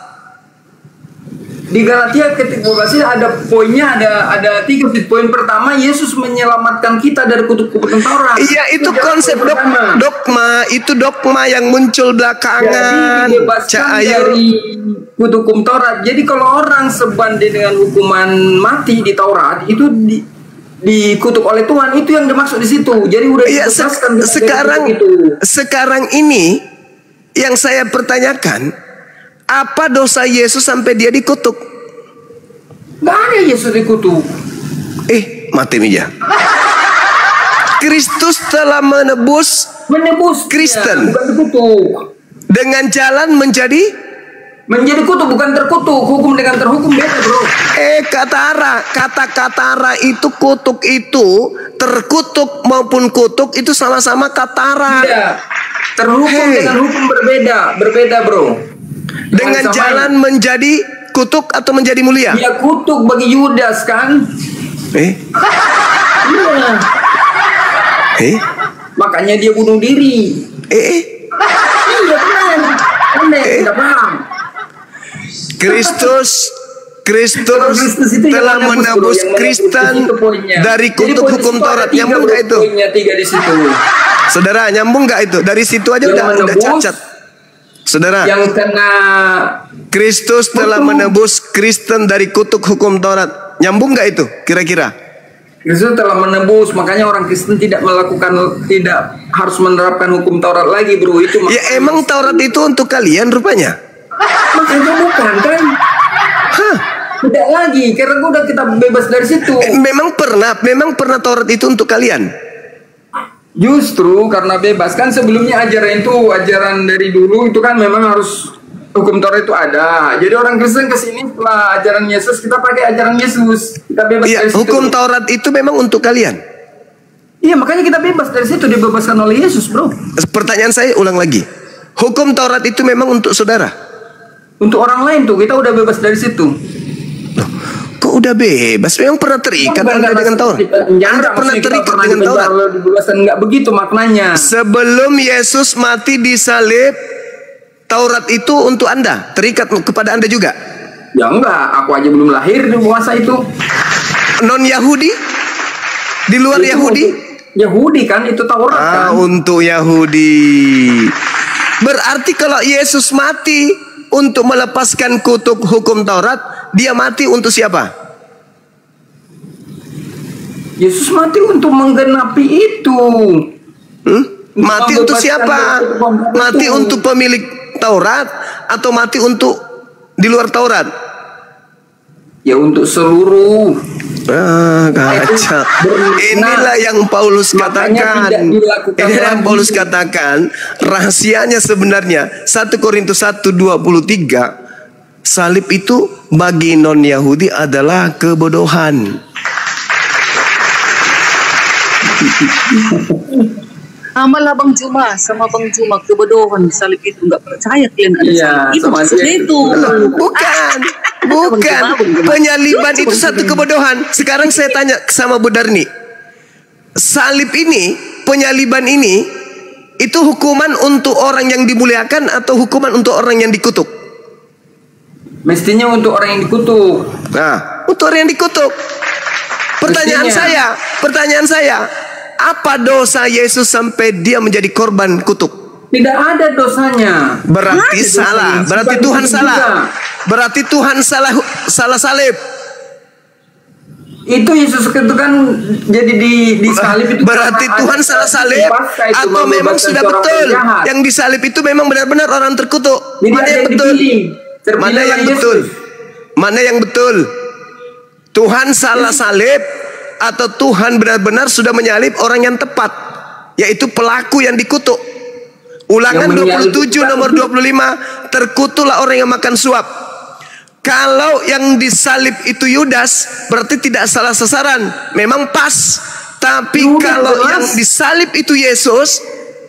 Di Galatia ketika ada poinnya, ada 3 poin. Pertama, Yesus menyelamatkan kita dari kutuk-kutuk Taurat. Iya, itu konsep dogma. Itu dogma yang muncul belakangan. Jadi dibebaskan dari kutuk Taurat. Jadi kalau orang sebanding dengan hukuman mati di Taurat, itu dikutuk oleh Tuhan, itu yang dimaksud di situ. Jadi udah dibebaskan. Sekarang ini yang saya pertanyakan, apa dosa Yesus sampai dia dikutuk? Gak ada Yesus dikutuk. Mati Mija. Kristus telah menebus Kristen. Bukan dikutuk. Dengan jalan menjadi kutuk, bukan terkutuk. Hukum dengan terhukum beda, bro. Kata katara itu, kutuk itu, terkutuk maupun kutuk itu sama-sama katara. Tidak. Terhukum dengan hukum berbeda, bro. Dengan jalan menjadi kutuk atau menjadi mulia? Dia kutuk bagi Yudas kan? Makanya dia bunuh diri. Iya benar. Tidak paham. Kristus telah menebus Kristen dari kutuk hukum Taurat. Nyambung gak itu? Saudara, nyambung gak itu? Dari situ aja udah cacat. Saudara, yang kena Kristus telah menebus Kristen dari kutuk hukum Taurat. Nyambung gak itu kira-kira? Kristus telah menebus, makanya orang Kristen tidak harus menerapkan hukum Taurat lagi, bro. Itu ya emang Taurat itu untuk kalian rupanya? Makanya bukan kan? Tidak lagi, karena udah kita bebas dari situ. Memang pernah Taurat itu untuk kalian? Justru karena bebas kan, sebelumnya ajaran dari dulu itu kan memang harus hukum Taurat itu ada. Jadi orang Kristen kesini setelah ajaran Yesus, kita pakai ajaran Yesus. Kita bebas dari situ. Hukum Taurat itu memang untuk kalian. Iya, makanya kita bebas dari situ, dibebaskan oleh Yesus, bro. Pertanyaan saya ulang lagi. Hukum Taurat itu memang untuk saudara? Untuk orang lain tuh, kita udah bebas dari situ. Kok udah bebas? Memang pernah terikat Anda dengan Taurat? Anda pernah terikat dengan Taurat? Enggak begitu maknanya. Sebelum Yesus mati di salib, Taurat itu untuk Anda, terikat kepada Anda juga? Ya enggak, aku aja belum lahir di masa itu. Non Yahudi? Di luar Yahudi? Yahudi kan, itu Taurat kan? Untuk Yahudi. Berarti kalau Yesus mati untuk melepaskan kutuk hukum Taurat, dia mati untuk siapa? Yesus mati untuk menggenapi itu. Mati untuk siapa? Mati untuk pemilik Taurat atau mati untuk di luar Taurat? Ya untuk seluruh. Kacau. Inilah yang Paulus katakan. Inilah yang Paulus katakan. Rahasianya sebenarnya 1 Korintus 1:23, salib itu bagi non Yahudi adalah kebodohan. Amalah Bang Juma sama Bang Juma kebodohan salib itu, nggak percaya kalian ada salib itu maksudnya itu. Bukan. Penyaliban itu satu kebodohan. Sekarang saya tanya sama Bu Darni, salib ini, penyaliban ini, itu hukuman untuk orang yang dimuliakan atau hukuman untuk orang yang dikutuk? Mestinya untuk orang yang dikutuk. Nah, untuk orang yang dikutuk. Pertanyaan saya, apa dosa Yesus sampai dia menjadi korban kutuk? Tidak ada dosanya. Berarti salah. Berarti Tuhan salah. Berarti Tuhan salah salib. Itu Yesus itu kan jadi di salib itu. Berarti Tuhan salah salib atau memang sudah betul yang disalib itu memang benar-benar orang terkutuk? Mana yang betul? Mana yang betul? Mana yang betul? Tuhan salah salib atau Tuhan benar-benar sudah menyalib orang yang tepat, yaitu pelaku yang dikutuk? Ulangan 27 nomor 25, terkutuklah orang yang makan suap. Kalau yang disalib itu Yudas, berarti tidak salah sasaran, memang pas. Tapi kalau yang disalib itu Yesus,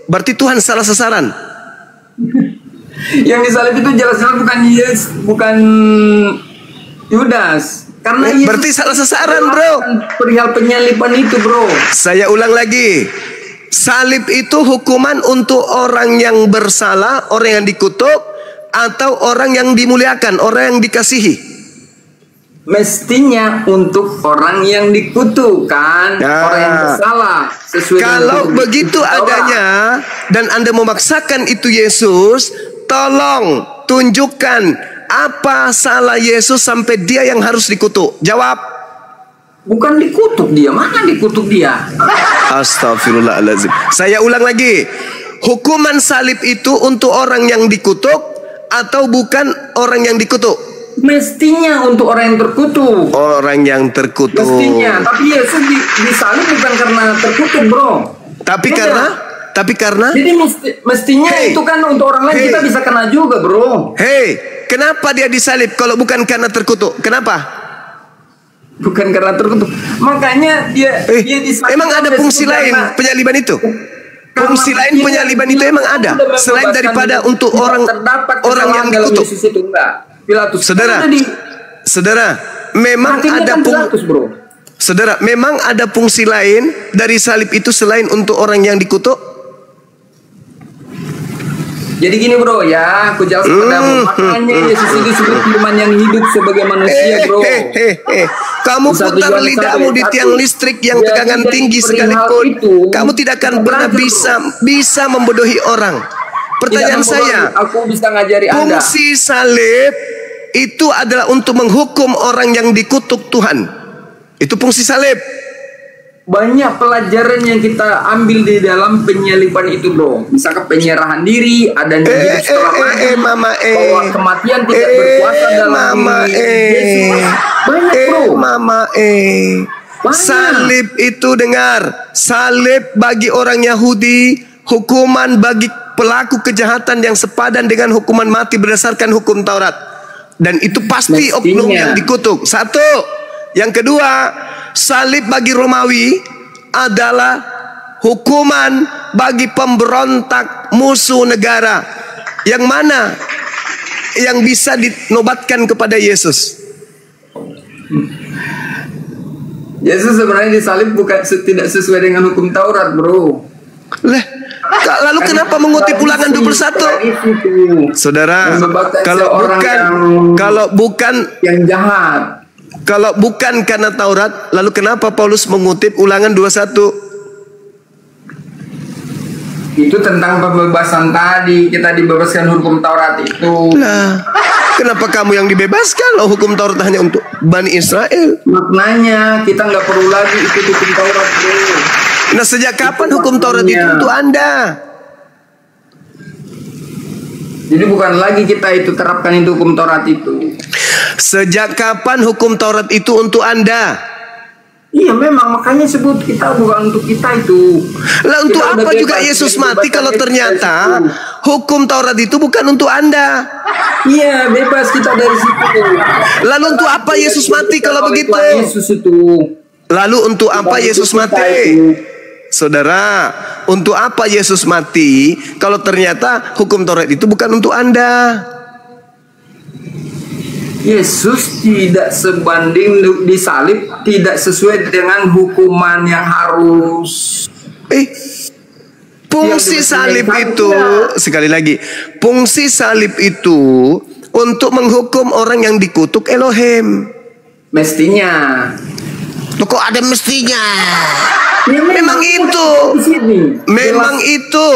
berarti Tuhan salah sasaran. Yang disalib itu jelas-jelas bukan Yudas. Karena berarti salah sasaran, bro. Perihal penyaliban itu, bro. Saya ulang lagi. Salib itu hukuman untuk orang yang bersalah, orang yang dikutuk, atau orang yang dimuliakan, orang yang dikasihi? Mestinya untuk orang yang dikutuk kan, orang yang bersalah. Kalau begitu adanya dan Anda memaksakan itu Yesus, tolong tunjukkan apa salah Yesus sampai dia yang harus dikutuk. Jawab. Bukan dikutuk dia, mana dikutuk dia? Astagfirullahaladzim. Saya ulang lagi. Hukuman salib itu untuk orang yang dikutuk atau bukan orang yang dikutuk? Mestinya untuk orang yang terkutuk. Orang yang terkutuk. Mestinya. Tapi Yesus disalib bukan karena terkutuk, bro. Tapi karena? Jadi mestinya itu kan untuk orang lain kita bisa kena juga, bro. Kenapa dia disalib kalau bukan karena terkutuk? Kenapa? Bukan karena terkutuk. Makanya dia disalib. Emang ada fungsi lain penyaliban itu? Fungsi lain penyaliban itu emang ada selain daripada untuk orang yang dikutuk? Saudara, memang ada memang ada fungsi lain dari salib itu selain untuk orang yang dikutuk? Jadi gini, bro, ya, aku jelaskan padamu. Makanya Yesus itu disebut firman yang hidup sebagai manusia, bro. Kamu putar lidahmu di tiang listrik yang tegangan tinggi sekalipun, kamu tidak akan pernah bisa membodohi orang. Pertanyaan saya, aku bisa ngajari Anda. Fungsi salib itu adalah untuk menghukum orang yang dikutuk Tuhan. Itu fungsi salib. Banyak pelajaran yang kita ambil di dalam penyaliban itu, bro. Misalkan penyerahan diri, ada hidup setelah mati, bahwa kematian tidak berkuasa dalam Yesus. Banyak, bro. Salib itu, dengar, salib bagi orang Yahudi, hukuman bagi pelaku kejahatan yang sepadan dengan hukuman mati berdasarkan hukum Taurat. Dan itu pasti oknum yang dikutuk. Satu. Yang kedua, salib bagi Romawi adalah hukuman bagi pemberontak musuh negara. Yang mana yang bisa dinobatkan kepada Yesus? Yesus sebenarnya disalib bukan tidak sesuai dengan hukum Taurat, bro. Lalu kenapa mengutip Ulangan 21? Saudara, kalau bukan yang jahat, kalau bukan karena Taurat, lalu kenapa Paulus mengutip Ulangan 21? Itu tentang pembebasan tadi, kita dibebaskan hukum Taurat itu. Lah, kenapa kamu yang dibebaskan? Loh, hukum Taurat hanya untuk Bani Israel. Maknanya kita nggak perlu lagi ikut hukum Taurat, bro. Nah, sejak kapan hukum Taurat itu untuk Anda? Jadi bukan lagi kita itu terapkan itu hukum Taurat itu. Sejak kapan hukum Taurat itu untuk Anda? Iya memang, makanya sebut kita bukan untuk kita itu. Lah untuk Kita apa udah juga bebas, Yesus jadi mati bebas kalau dari ternyata situ. hukum Taurat itu bukan untuk Anda? Iya bebas kita dari situ. Lalu untuk apa Yesus mati kalau begitu? Tuhan Yesus itu. Lalu untuk apa Yesus mati? Saudara, untuk apa Yesus mati kalau ternyata hukum Taurat itu bukan untuk Anda? Yesus tidak sebanding disalib, tidak sesuai dengan hukuman yang harus. Fungsi salib itu, sekali lagi, fungsi salib itu untuk menghukum orang yang dikutuk Elohim. Mestinya. Loh, kok ada mestinya? Ya, Memang itu. Memang itu.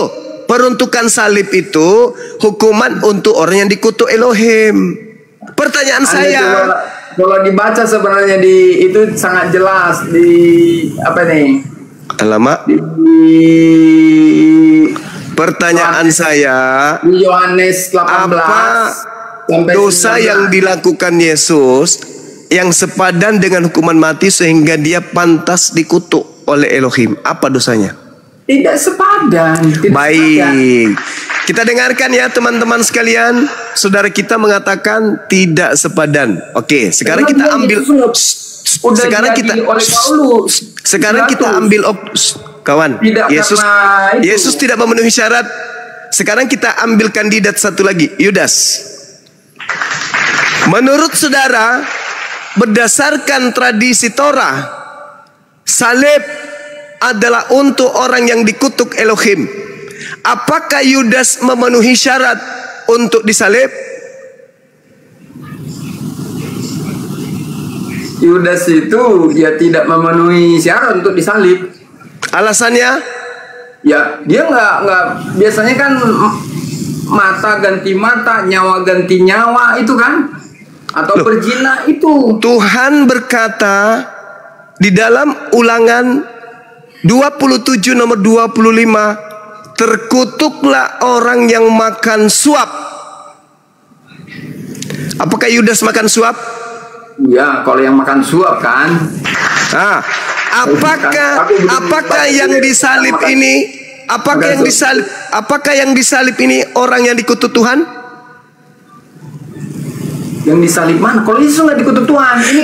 Peruntukan salib itu hukuman untuk orang yang dikutuk Elohim. Pertanyaan saya, kalau dibaca sebenarnya itu sangat jelas di apa nih? alamak. Pertanyaan saya, Di Yohanes 18 apa sampai dosa 19. yang dilakukan Yesus yang sepadan dengan hukuman mati sehingga dia pantas dikutuk oleh Elohim? Apa dosanya? Tidak sepadan. Baik, kita dengarkan ya teman-teman sekalian. Saudara kita mengatakan tidak sepadan. Oke, sekarang kita ambil. Sekarang kita ambil kawan. Yesus tidak memenuhi syarat. Sekarang kita ambil kandidat satu lagi, Yudas. Menurut saudara, berdasarkan tradisi Torah, salib adalah untuk orang yang dikutuk Elohim. Apakah Yudas memenuhi syarat untuk disalib? Yudas itu dia tidak memenuhi syarat untuk disalib. Alasannya? Ya dia nggak biasanya kan mata ganti mata, nyawa ganti nyawa itu kan, atau berzina itu. Tuhan berkata di dalam Ulangan 27 nomor 25, terkutuklah orang yang makan suap. Apakah Yudas makan suap? Ya, kalau yang makan suap kan. Nah, apakah yang disalib ini? Apakah yang disalib ini orang yang dikutuk Tuhan? Yang disalib mana? Kalau Yesus nggak dikutuk Tuhan, ini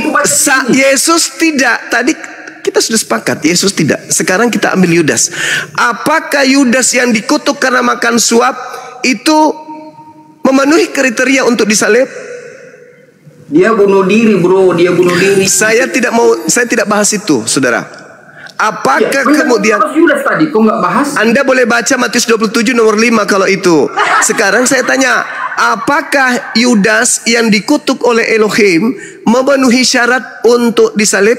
Yesus tidak. Tadi kita sudah sepakat, Yesus tidak. Sekarang kita ambil Yudas. Apakah Yudas yang dikutuk karena makan suap itu memenuhi kriteria untuk disalib? Dia bunuh diri, bro. Dia bunuh diri. Saya tidak bahas itu, saudara. Apakah kemudian Yudas tadi, kok nggak bahas? Anda boleh baca Matius 27 nomor 5 kalau itu. Sekarang saya tanya, apakah Yudas yang dikutuk oleh Elohim memenuhi syarat untuk disalib?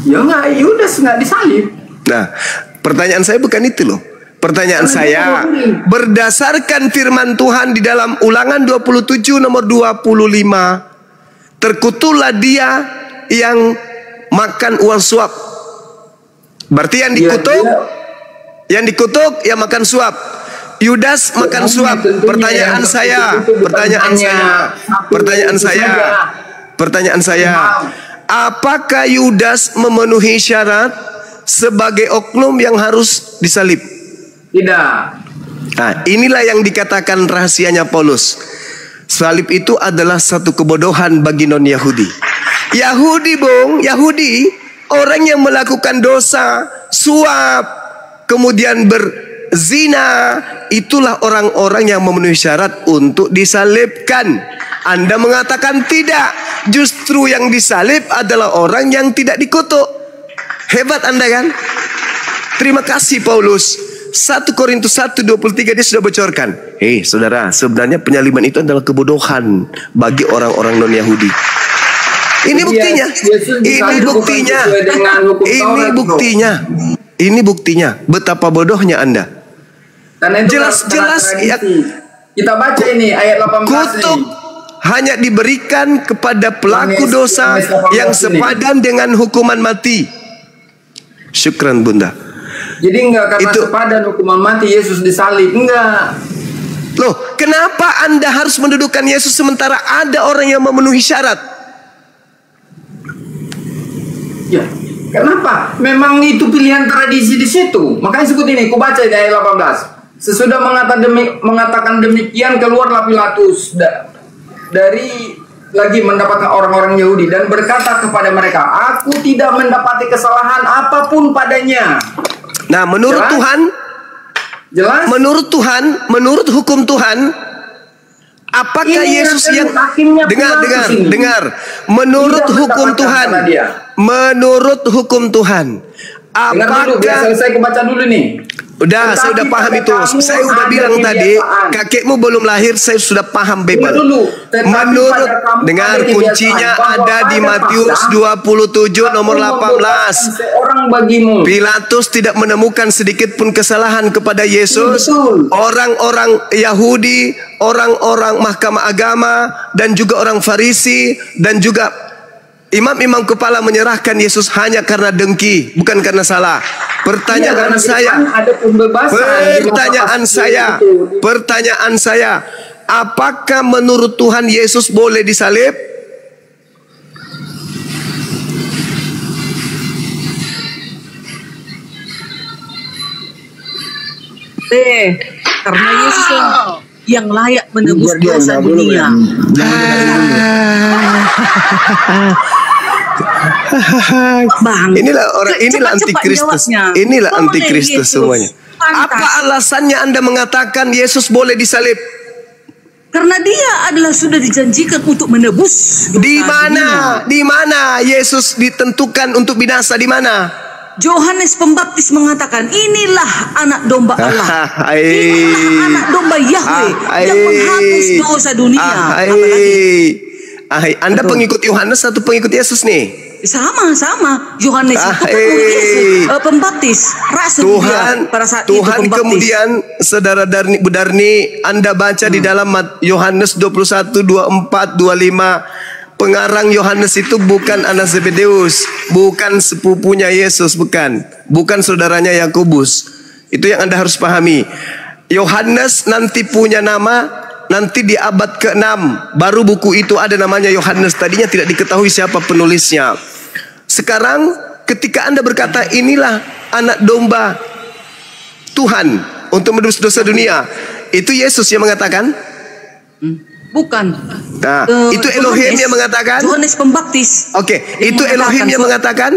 Ya nggak, Yudas nggak disalib. Nah, pertanyaan saya bukan itu loh. Pertanyaan saya, berdasarkan firman Tuhan di dalam Ulangan 27 nomor 25, terkutuklah dia yang makan uang suap. Berarti yang dikutuk yang makan suap. Yudas makan suap. Pertanyaan saya, apakah Yudas memenuhi syarat sebagai oknum yang harus disalib? Tidak. Nah, inilah yang dikatakan rahasianya Paulus. Salib itu adalah satu kebodohan bagi non-Yahudi. Yahudi, orang yang melakukan dosa, suap, kemudian berzina, itulah orang-orang yang memenuhi syarat untuk disalibkan. Anda mengatakan tidak. Justru yang disalib adalah orang yang tidak dikutuk. Hebat Anda kan? Terima kasih Paulus. 1 Korintus 1:23 dia sudah bocorkan. Saudara, sebenarnya penyaliban itu adalah kebodohan bagi orang-orang non-Yahudi. Ini buktinya. Ini buktinya betapa bodohnya Anda. Karena itu Jelas-jelas ya, kita baca ini ayat 18 kutuk ini. hanya diberikan kepada pelaku dosa yang sepadan dengan hukuman mati. Syukran Bunda. Jadi enggak karena sepadan hukuman mati Yesus disalib, enggak. Loh, kenapa Anda harus mendudukkan Yesus sementara ada orang yang memenuhi syarat? Ya, kenapa? Memang itu pilihan tradisi di situ. Makanya sebut ini, ku baca di ayat 18. Sesudah mengatakan demikian, keluarlah Pilatus dari lagi mendapatkan orang-orang Yahudi dan berkata kepada mereka, aku tidak mendapati kesalahan apapun padanya. Nah, menurut Jelas? Tuhan, Jelas? menurut Tuhan, menurut hukum Tuhan, apakah Ini Yesus yang hakimnya dengar, menurut Tidak hukum mendapatkan Tuhan, karena dia. menurut hukum Tuhan, Dengar dulu, biar apakah selesai aku baca dulu nih. Udah, saya udah Tetapi paham pada itu. kamu Saya udah ada bilang tadi, kebiasaan. kakekmu belum lahir, saya sudah paham Dengar Bible. dulu. Tetapi Menurut, pada kamu dengar ada kuncinya kebiasaan bahwa ada di pada Matius Paskah, 27 nomor aku 18. membebaskan seorang bagimu. Pilatus tidak menemukan sedikit pun kesalahan kepada Yesus. Betul. Orang-orang Yahudi, orang-orang mahkamah agama, dan juga orang Farisi, dan juga imam-imam kepala menyerahkan Yesus hanya karena dengki, bukan karena salah. Pertanyaan saya, pertanyaan saya, apakah menurut Tuhan Yesus boleh disalib? Karena Yesus yang layak menebus dosa dunia. Bang, inilah orang, inilah antikristus, inilah antikristus semuanya. Apa alasannya Anda mengatakan Yesus boleh disalib? Karena dia adalah sudah dijanjikan untuk menebus dosa Di mana? dunia. Di mana Yesus ditentukan untuk binasa? Di mana? Yohanes Pembaptis mengatakan, inilah anak domba Allah. Inilah anak domba Yahweh yang menghapus dosa dunia. Anda pengikut Yohanes atau pengikut Yesus nih? Sama. Yohanes itu pengikut Yesus, Pembaptis, rasul dia pada saat itu Pembaptis. Kemudian saudara Budarni, Anda baca di dalam Yohanes 21, 24, 25. Pengarang Yohanes itu bukan anak Zebedeus, bukan sepupunya Yesus, bukan saudaranya Yakobus. Itu yang Anda harus pahami. Yohanes nanti punya nama, nanti di abad ke-6 baru buku itu ada namanya Yohanes. Tadinya tidak diketahui siapa penulisnya. Sekarang ketika Anda berkata inilah anak domba Tuhan untuk menebus dosa dunia, itu Yesus yang mengatakan? Bukan. Nah, itu Elohim yang mengatakan? Yohanes Pembaptis. Oke, itu Elohim yang mengatakan?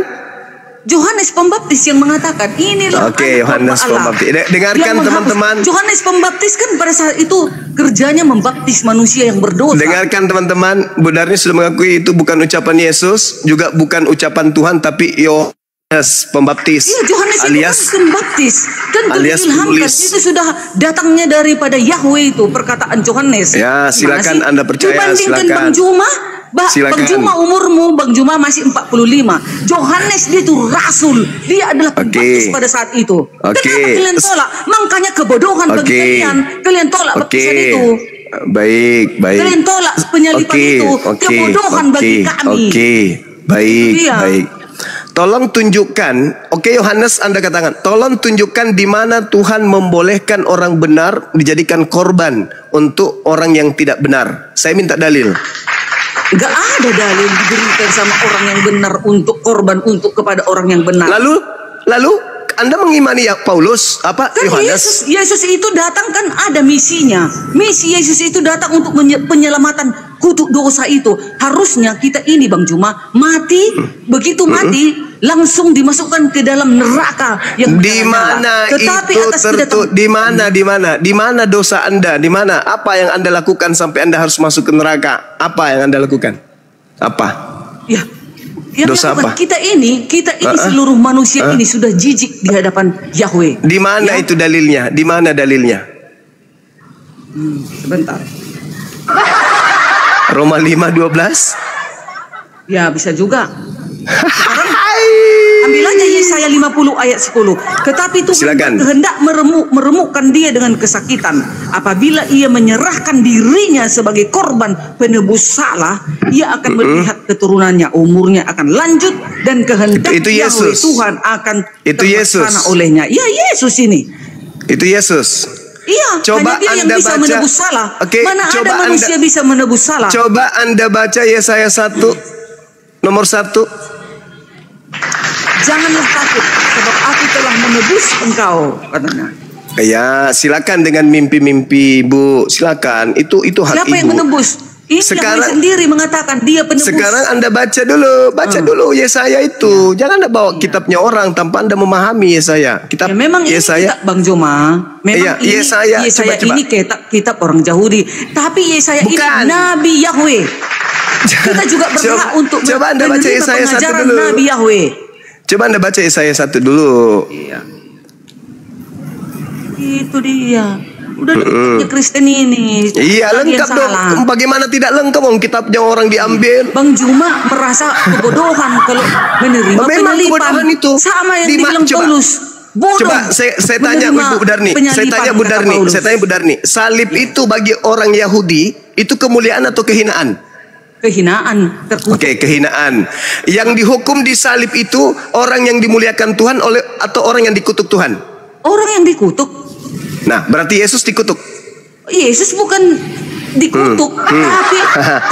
Yohanes Pembaptis yang mengatakan inilah Yohanes Pembaptis. Dengarkan teman-teman. Yohanes Pembaptis kan pada saat itu kerjanya membaptis manusia yang berdosa. Dengarkan teman-teman, Budarni sudah mengakui itu bukan ucapan Yesus, juga bukan ucapan Tuhan, tapi Yohanes Pembaptis. Iya, Yohanes alias itu Pembaptis. Dan alias diilhamkan itu sudah datangnya daripada Yahweh itu perkataan Yohanes. Ya, silakan Anda percaya, dibandingkan silakan. Bang Juma, Bang Juma umurmu, Bang Juma masih 45. Yohanes dia itu rasul, dia adalah pembaptis pada saat itu. Kenapa kalian tolak? Makanya kebodohan bagi kalian. Kalian tolak baptisan itu. Baik. Kalian tolak penyalipan itu. Kebodohan bagi kami. Baik. Tolong tunjukkan, Yohanes Anda katakan, tolong tunjukkan di mana Tuhan membolehkan orang benar dijadikan korban untuk orang yang tidak benar. Saya minta dalil. Gak ada dalil diberikan sama orang yang benar untuk korban untuk kepada orang yang benar. Lalu Anda mengimani Paulus apa Yohanes? Yesus itu datang kan ada misinya. Misi Yesus itu datang untuk penyelamatan kutuk dosa itu. Harusnya kita ini Bang Juma mati, begitu mati langsung dimasukkan ke dalam neraka yang di mana itu di mana dosa Anda, di mana apa yang Anda lakukan sampai Anda harus masuk ke neraka? Apa yang Anda lakukan? Apa? Ya, dosa apa? Kita ini seluruh manusia ini sudah jijik di hadapan Yahweh. Di mana itu dalilnya? Di mana dalilnya? Sebentar. Roma 5:12? Ya, bisa juga. Ambil aja Yesaya 50 ayat 10. Tetapi Tuhan berkehendak meremukkan dia dengan kesakitan. Apabila ia menyerahkan dirinya sebagai korban penebus salah, ia akan melihat keturunannya, umurnya akan lanjut, dan kehendak Yahweh Tuhan akan terlaksana olehnya. Ya, Yesus ini. Itu Yesus. Iya, coba hanya dia yang Anda bisa baca, menebus salah. Mana coba ada manusia bisa menebus salah? Coba Anda baca Yesaya 1 nomor 1. Janganlah takut, sebab aku telah menebus engkau, katanya. Ya, silakan dengan mimpi-mimpi, Bu. Silakan. Itu hak Siapa Ibu. yang menebus? Ini sekarang sendiri mengatakan dia penebus. Sekarang Anda baca dulu Yesaya itu. Jangan Anda bawa kitabnya orang tanpa Anda memahami Yesaya. Kitab memang Yesaya, ini Bang Joma. Memang ini Yesaya ini kitab orang Yahudi. Tapi Yesaya ini Nabi Yahweh. Kita juga berhak untuk coba Anda baca Yesaya 1 dulu. Nabi Yahweh. Coba Anda baca Yesaya 1 dulu. Iya. Itu dia. Udah Kristen ini. Iya, lengkap dong. Bagaimana tidak lengkap om kitabnya orang diambil? Bang Juma merasa kebodohan kalau menerima penyalipan itu sama yang dibilang Paulus. Bodoh. Coba saya tanya Bu Darni. Saya tanya Bu Darni. Salib itu bagi orang Yahudi itu kemuliaan atau kehinaan? Kehinaan. Oke, kehinaan. Yang dihukum di salib itu orang yang dimuliakan Tuhan atau orang yang dikutuk Tuhan? Orang yang dikutuk. Nah, berarti Yesus dikutuk. Yesus bukan dikutuk, tapi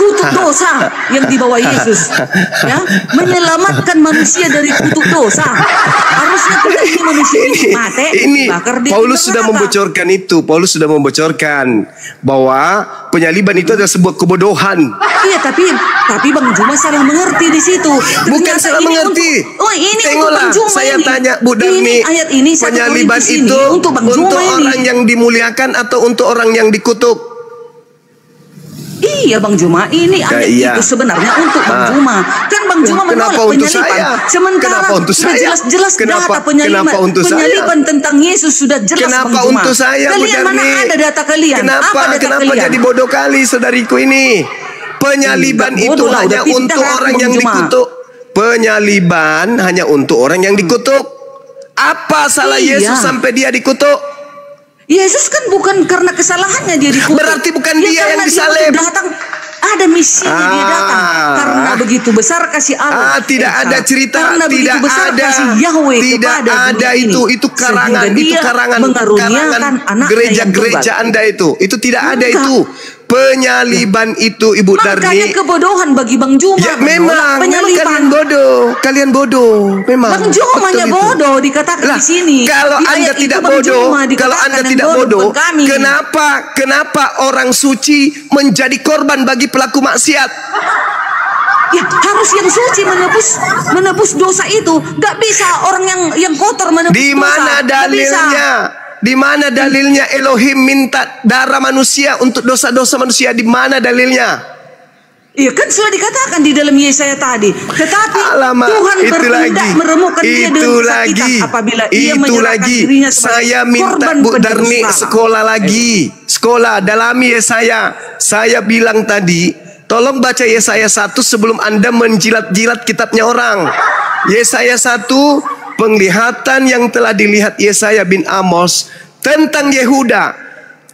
kutuk dosa yang dibawa Yesus. Ya, menyelamatkan manusia dari kutuk dosa. Harusnya kita ini manusia mati. Ini Paulus sudah membocorkan itu. Paulus sudah membocorkan bahwa penyaliban itu adalah sebuah kebodohan. Iya, tapi Bang Juma salah mengerti di situ. Bukan salah mengerti. Ini tengoklah, saya tanya Bu Darni, ayat ini penyaliban itu untuk orang yang dimuliakan atau untuk orang yang dikutuk? Iya Bang Juma, ini ayat itu sebenarnya untuk Bang Juma. Kan Bang Juma menolak penyaliban. Sementara sudah jelas-jelas data penyaliban tentang Yesus sudah jelas. Kenapa Bang Juma? untuk saya, kalian Bu Darni? mana ada data kalian? Kenapa jadi bodoh kali saudariku ini? Penyaliban itu hanya untuk orang yang dikutuk. Penyaliban hanya untuk orang yang dikutuk. Apa salah Yesus sampai dia dikutuk? Yesus kan bukan karena kesalahannya dia dikutuk. Berarti bukan dia yang disalib. Dia datang, ada misinya dia datang. Karena begitu besar kasih Allah. Tidak ada cerita, tidak ada. Tidak ada itu karangan, itu karangan gereja-gereja Anda itu. Itu tidak ada itu. Penyaliban itu Ibu Darni. Makanya kebodohan bagi Bang Juma. Ya memang kalian bodoh. Memang. Bang Juma hanya bodoh dikatakan di sini. Kalau Anda tidak bodoh, kenapa orang suci menjadi korban bagi pelaku maksiat? Ya harus yang suci menebus dosa itu. Gak bisa orang yang kotor menebus dosa. Di mana dalilnya? Di mana dalilnya Elohim minta darah manusia untuk dosa-dosa manusia? Di mana dalilnya? Iya kan sudah dikatakan di dalam Yesaya tadi. Tetapi Tuhan bertindak meremukkan dia dengan kesakitan apabila ia menyerahkan dirinya sebagai saya minta Bu Darni sekolah dalami Yesaya. Saya bilang tadi, tolong baca Yesaya 1 sebelum Anda menjilat-jilat kitabnya orang. Yesaya 1, penglihatan yang telah dilihat Yesaya bin Amos tentang Yehuda,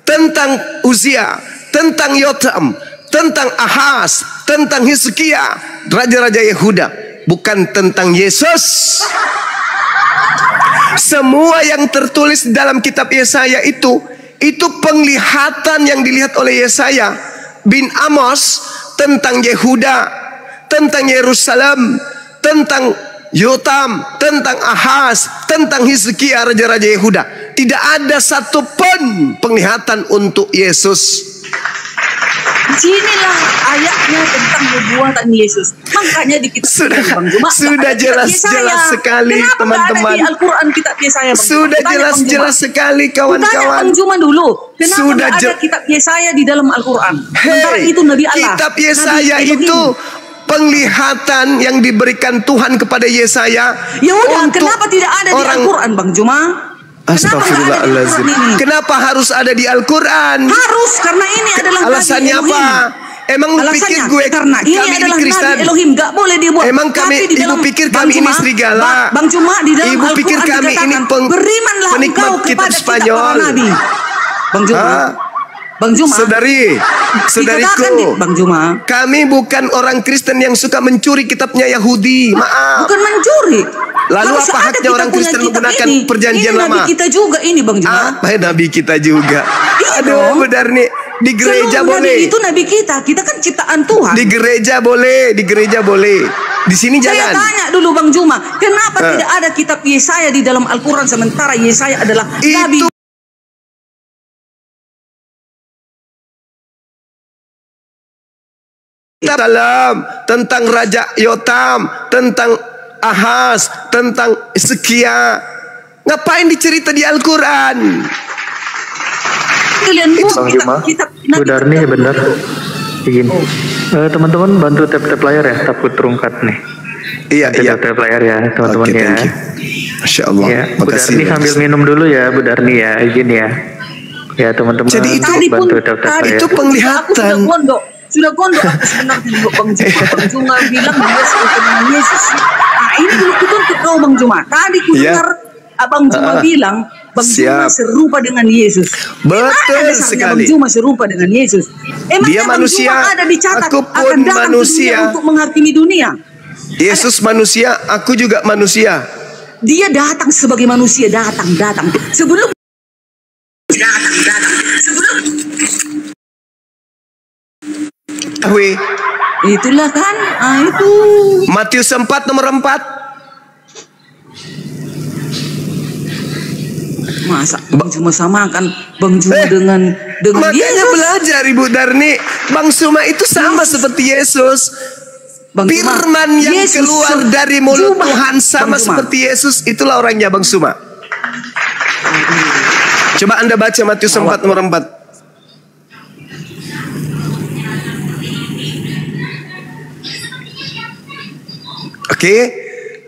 tentang Uzia, tentang Yotam, tentang Ahaz, tentang Hizkia, raja-raja Yehuda, bukan tentang Yesus. Semua yang tertulis dalam kitab Yesaya itu penglihatan yang dilihat oleh Yesaya bin Amos tentang Yehuda, tentang Yerusalem, tentang Yotam, tentang Ahaz, tentang Hizkia, raja-raja Yehuda. Tidak ada satupun penglihatan untuk Yesus. Sinilah ayatnya tentang nubuatan Yesus. Makanya di kitab sudah jelas-jelas sekali teman-teman. Di Al-Quran kitab Yesaya. Sudah jelas-jelas sekali kawan-kawan. Bang Juma dulu. Kenapa sudah ada kitab Yesaya di dalam Al-Quran? Itu Nabi Allah. Kitab Yesaya itu penglihatan yang diberikan Tuhan kepada Yesaya. Ya udah, kenapa tidak ada di Al-Quran Bang Juma? Astagfirullahaladzim. Kenapa harus ada di Al-Quran? Harus, karena ini adalah alasannya apa? Emang lu pikir Alasannya gue karena ini kami adalah Kristen? Nabi Elohim, nggak boleh dibuat. Emang Tapi di ibu dalam, pikir Bang kami ini Juma, serigala? Bang Juma, di dalam Ibu pikir Al-Quran kami ini dikatakan, berimanlah penikmat engkau kitab kepada Spanyol. kitab para nabi. Bang Juma, Hah? Bang Juma, Saudariku, Bang Juma, kami bukan orang Kristen yang suka mencuri kitabnya Yahudi. Maaf. bukan mencuri. Lalu Harus apa ada haknya kita orang punya Kristen kitab menggunakan ini. perjanjian ini lama? Nabi kita juga ini, Bang Juma. Apa nabi kita juga? Aduh, dong. benar nih. Di gereja Seluruh boleh. nabi itu nabi kita. Kita kan ciptaan Tuhan. Di gereja boleh, di gereja boleh. Di sini Saya jangan. tanya dulu Bang Juma, kenapa tidak ada kitab Yesaya di dalam Al-Quran sementara Yesaya adalah nabi? Salam tentang Raja Yotam, tentang Ahaz, tentang Hezekia. Ngapain dicerita di Al-Quran? Kalian Bang Juma, Bu Darni benar. Izin. Teman-teman bantu tap-tap layar ya, takut terungkat nih. Iya, iya. Tap layar ya, teman-teman Oke, ya. thank you. Masya Allah. Ya, Bu Makasih. Darni sambil minum dulu ya, Bu Darni ya, izin ya. Ya teman-teman. Jadi itu bantu tap-tap layar. itu penglihatan. Sudah gondok aku sebenarnya juga Bang Juma. Bang Juma bilang dia serupa dengan Yesus. Nah ini itu untuk kau Bang Juma. Tadi ku dengar Abang Juma bilang Bang Juma serupa dengan Yesus. Betul sekali. Bang Juma serupa dengan Yesus. Dia manusia, Bang Juma ada dicatat aku pun akan datang manusia. ke dunia untuk menghakimi dunia. Yesus manusia, aku juga manusia. Dia datang sebagai manusia, datang. Sebelum itulah kan, itu. Matius 4 nomor 4. Masa Bang Juma samakan Bang Juma dengan Makanya Yesus? belajar Ibu Darni, Bang Suma itu sama seperti Yesus. Bang Juma, Firman yang Yesus keluar dari mulut Juma. Tuhan sama Bang Juma. seperti Yesus, itulah orangnya Bang Suma. Coba Anda baca Matius 4 nomor 4. Oke,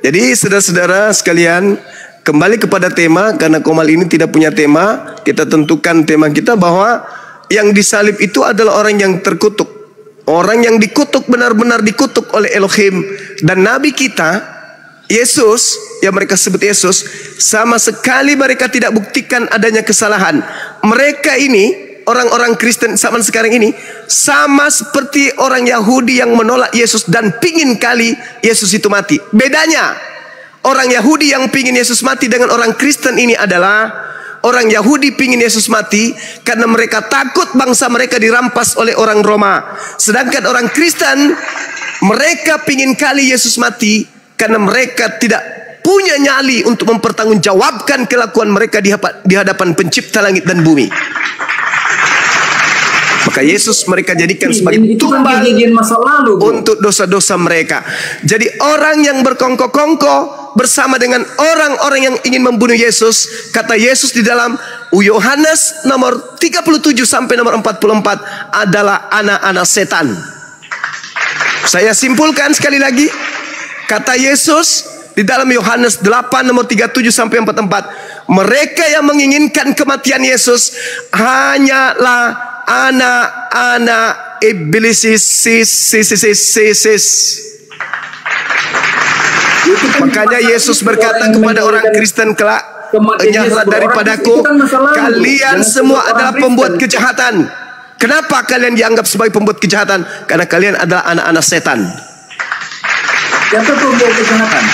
jadi saudara-saudara sekalian, kembali kepada tema, karena Komal ini tidak punya tema, kita tentukan tema kita bahwa yang disalib itu adalah orang yang terkutuk. Orang yang dikutuk, benar-benar dikutuk oleh Elohim. Dan Nabi kita, Yesus, yang mereka sebut Yesus, sama sekali mereka tidak buktikan adanya kesalahan. Mereka ini, orang-orang Kristen zaman sekarang ini, sama seperti orang Yahudi yang menolak Yesus dan pingin kali Yesus itu mati. Bedanya, orang Yahudi yang pingin Yesus mati dengan orang Kristen ini adalah orang Yahudi pingin Yesus mati karena mereka takut bangsa mereka dirampas oleh orang Roma. Sedangkan orang Kristen, mereka pingin kali Yesus mati karena mereka tidak punya nyali untuk mempertanggungjawabkan kelakuan mereka di hadapan pencipta langit dan bumi. Maka Yesus mereka jadikan sebagai tumbal untuk dosa-dosa mereka. Jadi orang yang berkongko-kongko bersama dengan orang-orang yang ingin membunuh Yesus, kata Yesus di dalam Yohanes nomor 37 sampai nomor 44 adalah anak-anak setan. Saya simpulkan sekali lagi, kata Yesus di dalam Yohanes 8 nomor 37 sampai 44, mereka yang menginginkan kematian Yesus hanyalah anak-anak iblis. Makanya Yesus berkata kepada orang Kristen kelak, enyahlah daripadaku, kalian semua adalah pembuat kejahatan. Kenapa kalian dianggap sebagai pembuat kejahatan? Karena kalian adalah anak-anak setan. Siapa pembuat kejahatan?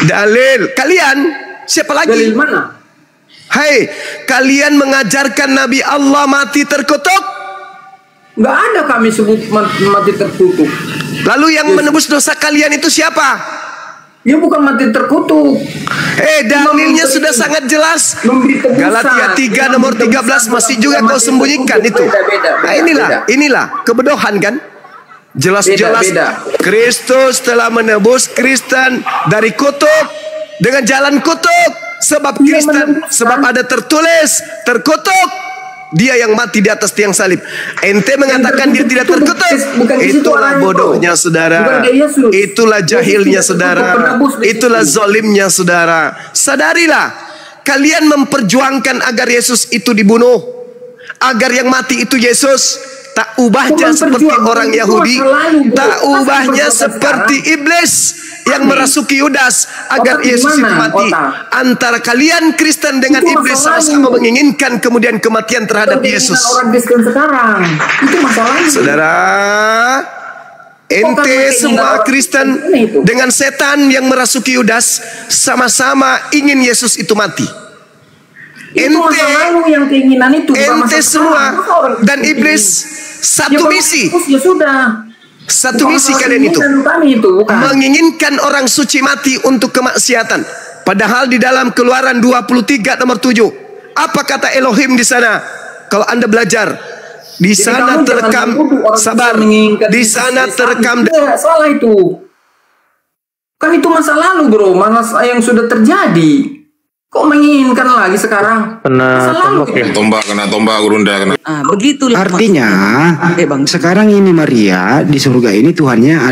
Dalil kalian, siapa lagi? Dalil mana? Hai, kalian mengajarkan Nabi Allah mati terkutuk. Nggak ada kami sebut mati terkutuk. Lalu yang menebus dosa kalian itu siapa? Ya bukan mati terkutuk. Dalilnya sudah sangat jelas. Galatia 3 nomor 13 masih juga kau sembunyikan itu. Nah inilah kebodohan kan? Jelas-jelas Kristus telah menebus Kristen dari kutuk dengan jalan kutuk. Sebab Kristen, sebab ada tertulis terkutuk dia yang mati di atas tiang salib. Ente mengatakan dia tidak terkutuk, itulah bodohnya saudara, itulah jahilnya saudara, itulah zolimnya saudara. Sadarilah, kalian memperjuangkan agar Yesus itu dibunuh, agar yang mati itu Yesus. tak ubahnya seperti orang Yahudi, tak ubahnya seperti iblis yang merasuki Yudas agar Yesus itu mati. Antara kalian Kristen dengan iblis sama-sama menginginkan kemudian kematian terhadap Yesus. Orang Kristen sekarang itu masalahnya. Saudara, ente semua Kristen dengan setan yang merasuki Yudas sama-sama ingin Yesus itu mati. Ente semua dan iblis satu misi. Ya sudah. Satu misi kalian itu. Menginginkan orang suci mati untuk kemaksiatan. Padahal di dalam Keluaran 23 nomor 7, apa kata Elohim di sana? Kalau Anda belajar, di sana terekam, sabar, di sana terekam. Salah itu. Kan itu masa lalu, bro, masa yang sudah terjadi. Kok menginginkan lagi sekarang? Kena tombak ya? Kena tombak, Gurunda kena. Begitulah. Artinya, sekarang ini Maria di surga ini Tuhannya